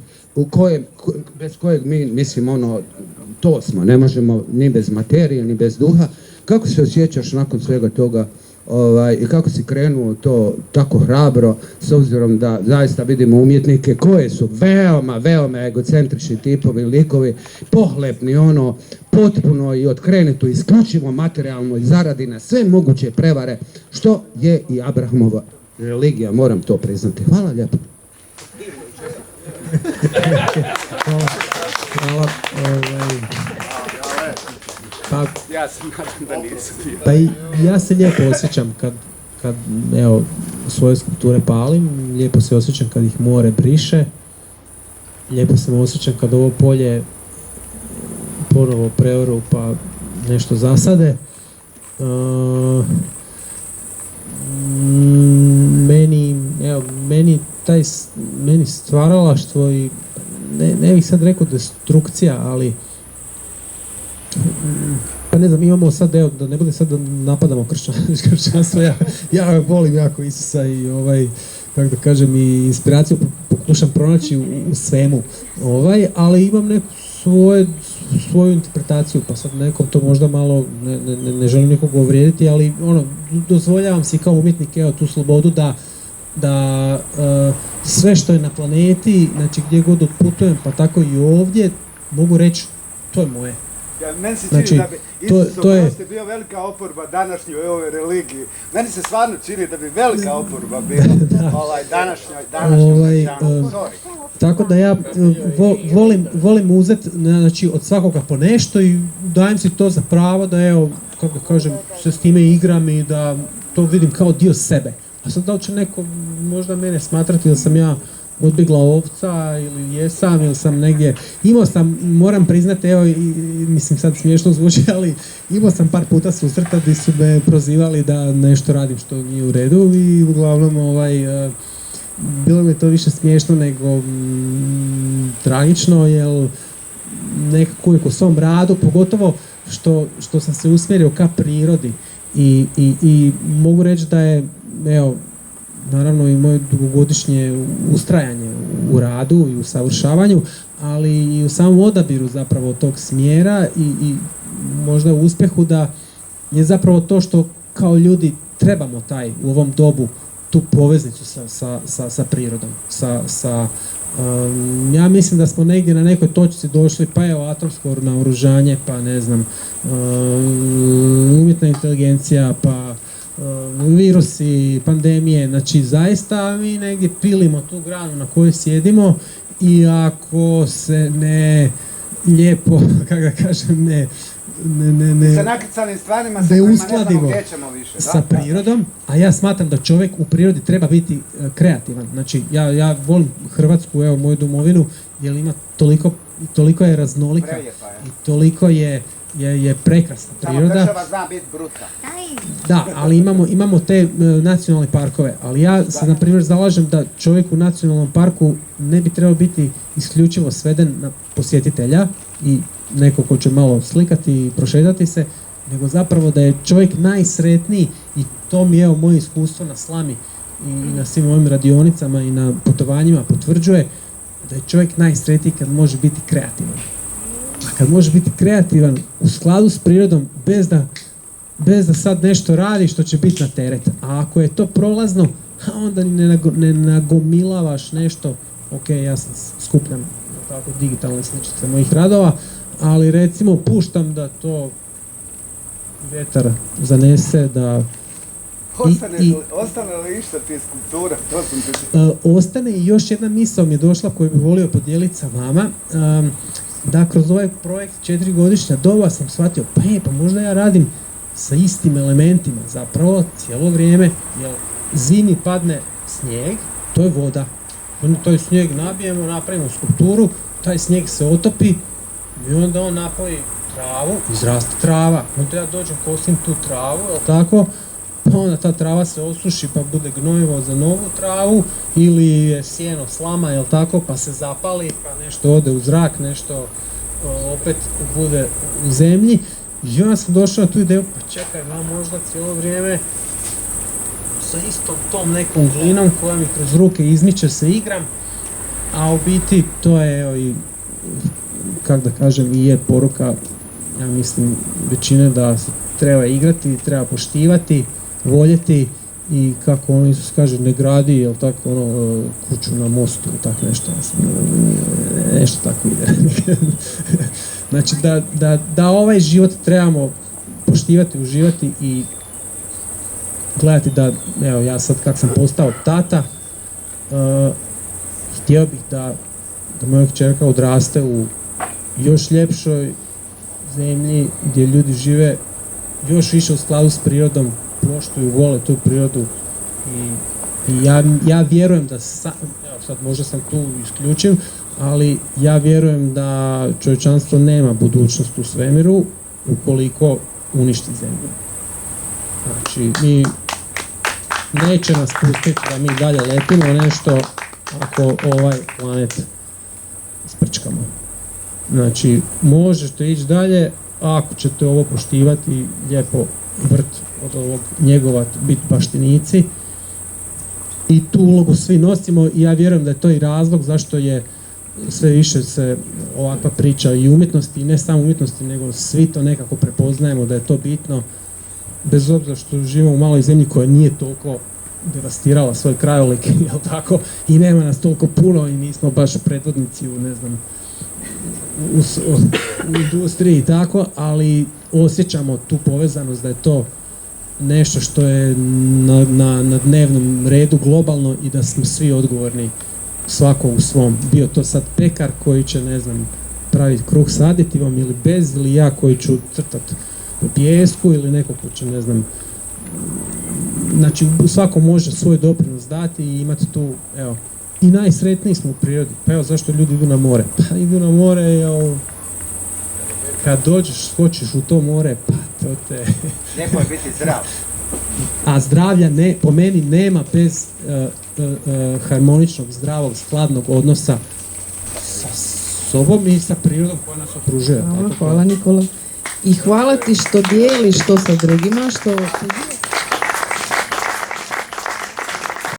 H: bez kojeg mi to smo, ne možemo ni bez materije, ni bez duha. Kako se osjećaš nakon svega toga i kako si krenuo to tako hrabro, s obzirom da zaista vidimo umjetnike koje su veoma egocentrični tipovi, likovi, pohlepni, potpuno i otkrenuto, isključivo materijalno i zaradi na sve moguće prevare, što je i Abrahamova religija, moram to priznati. Hvala lijepo.
C: Hvala.
H: Ja se nadam da nisam bio.
C: Pa ja se lijepo osjećam kad evo, svoje skulpture palim, lijepo se osjećam kad ih more briše, lijepo se osjećam kad ovo polje ponovo preoru pa nešto zasade. Meni stvaralaštvo i ne bih sad rekao destrukcija, ali pa ne znam, imamo sad, evo, da ne bude sad da napadamo kršćanstvo, ja volim jako Isusa i kako da kažem, i inspiraciju pokušam pronaći u svemu, ali imam neku svoju interpretaciju, pa sad nekom to možda malo, ne želim nikog uvrijediti, ali dozvoljavam si kao umjetnik, evo, tu slobodu da sve što je na planeti, znači gdje god otputujem, pa tako i ovdje, mogu reći, to je moje.
D: Meni se
C: Znači,
D: čini da bi Isus
C: to je-
D: oprosti bio velika oporba današnjoj ovoj religiji. Meni se stvarno čini da bi velika oporba bila današnjoj hrišćanstvu. Sorry.
C: Tako da ja volim uzeti, znači, od svakoga po nešto i dajem si to za pravo da, evo, kako da kažem, se s time igram i da to vidim kao dio sebe. A sad da li će neko možda mene smatrati da sam ja odbjegla ovca ili jesam ili sam negdje, imao sam, moram priznati, evo, mislim sad smiješno zvuči, ali imao sam par puta susreta gdje su me prozivali da nešto radim što nije u redu i uglavnom bilo mi je to više smiješno nego tragično, jer nekako uvijek u svom radu, pogotovo što sam se usmjerio ka prirodi i mogu reći da je, evo, naravno i moje dugogodišnje ustrajanje u radu i u savršavanju, ali i u samom odabiru zapravo tog smjera i možda u uspjehu da je zapravo to što kao ljudi trebamo u ovom dobu tu poveznicu sa prirodom, ja mislim da smo negdje na nekoj točci došli, pa evo atomsko naoružanje, pa ne znam, umjetna inteligencija, pa virusi, pandemije, znači zaista mi negdje pilimo tu granu na kojoj sjedimo i ako se ne lijepo, kako da kažem, ne
D: sa nakrcanim stvarima
C: ne uskladimo sa prirodom, a ja smatram da čovjek u prirodi treba biti kreativan. Znači, ja volim Hrvatsku, evo, moju domovinu, jer ima toliko je raznolika i toliko je prekrasna priroda.
D: Samo država zna biti bruta.
C: Da, ali imamo te nacionalne parkove, ali ja se, na primjer, zalažem da čovjek u nacionalnom parku ne bi trebao biti isključivo sveden na posjetitelja i neko ko će malo slikati i prošetati se, nego zapravo da je čovjek najsretniji, i to mi, evo, moje iskustvo na slami i na svim ovim radionicama i na putovanjima potvrđuje da je čovjek najsretniji kad može biti kreativan. A kad može biti kreativan u skladu s prirodom, bez da sad nešto radi što će biti na teret. A ako je to prolazno, onda ne nagomilavaš nešto. Ok, ja sam skupljam tako digitalne sličice mojih radova, ali recimo puštam da to vjetar zanese, da...
D: Ostane li išta ti skulptura?
C: Ostane, i još jedna misao mi je došla koju bih volio podijeliti sa vama. Da kroz ovaj projekt 4-godišnja doba sam shvatio, pa možda ja radim sa istim elementima zapravo cijelo vrijeme, jer zimi padne snijeg, to je voda. Onda taj snijeg nabijemo, napravimo skulpturu, taj snijeg se otopi i onda on napoji travu, izraste trava. Onda ja dođem, kosim tu travu, jel tako? Pa onda ta trava se osuši pa bude gnojivo za novu travu, ili je sjeno slama, jel tako, pa se zapali, pa nešto ode u zrak, nešto opet bude u zemlji. I ja sam došao na tu ideju, pa čekaj, možda cijelo vrijeme sa istom tom nekom glinom koja mi kroz ruke izmiče se igram, a u biti to je, evo, i, kako da kažem, i je poruka, ja mislim, većine, da se treba igrati, treba poštivati, voljeti, i kako on Isus kaže, ne gradi, jel tako, kuću na mostu, tako nešto, nešto tako ide. Znači da ovaj život trebamo poštivati, uživati i gledati da, evo, ja sad kak sam postao tata, htio bih da moja kćerka odraste u još ljepšoj zemlji gdje ljudi žive još više u skladu s prirodom, poštuju, vole tu prirodu, i ja vjerujem da evo, sad možda sam tu isključiv, ali ja vjerujem da čovječanstvo nema budućnost u svemiru ukoliko uništi zemlju. Znači, neće nas pustiti da mi dalje letimo nešto ako ovaj planet isprčkamo. Znači, možete ići dalje ako ćete ovo poštivati, lijepo vrt od ovog njegovati, biti baštinici, i tu ulogu svi nosimo, i ja vjerujem da je to i razlog zašto je sve više se ovakva priča i umjetnosti, i ne samo umjetnosti, nego svi to nekako prepoznajemo da je to bitno, bez obzira što živimo u maloj zemlji koja nije toliko devastirala svoj krajolik, jel tako, i nema nas toliko puno i nismo baš predvodnici u, ne znam, u industriji i tako, ali osjećamo tu povezanost da je to nešto što je na dnevnom redu globalno i da smo svi odgovorni svako u svom. Bio to sad pekar koji će, ne znam, praviti kruh s aditivom ili bez, ili ja koji ću crtati u pijesku ili neko ko će, ne znam, znači svako može svoj doprinos dati i imati tu, evo, i najsretniji smo u prirodi. Pa evo, zašto ljudi idu na more? Pa idu na more, evo, kad dođeš, skočiš u to more, pa to te...
D: Lijepo je biti zdrav.
C: A zdravlja po meni nema bez harmoničnog, zdravog, skladnog odnosa sa sobom i sa prirodom koja nas okružuje.
G: Hvala Nikola. I hvala ti što dijeliš to sa drugima, što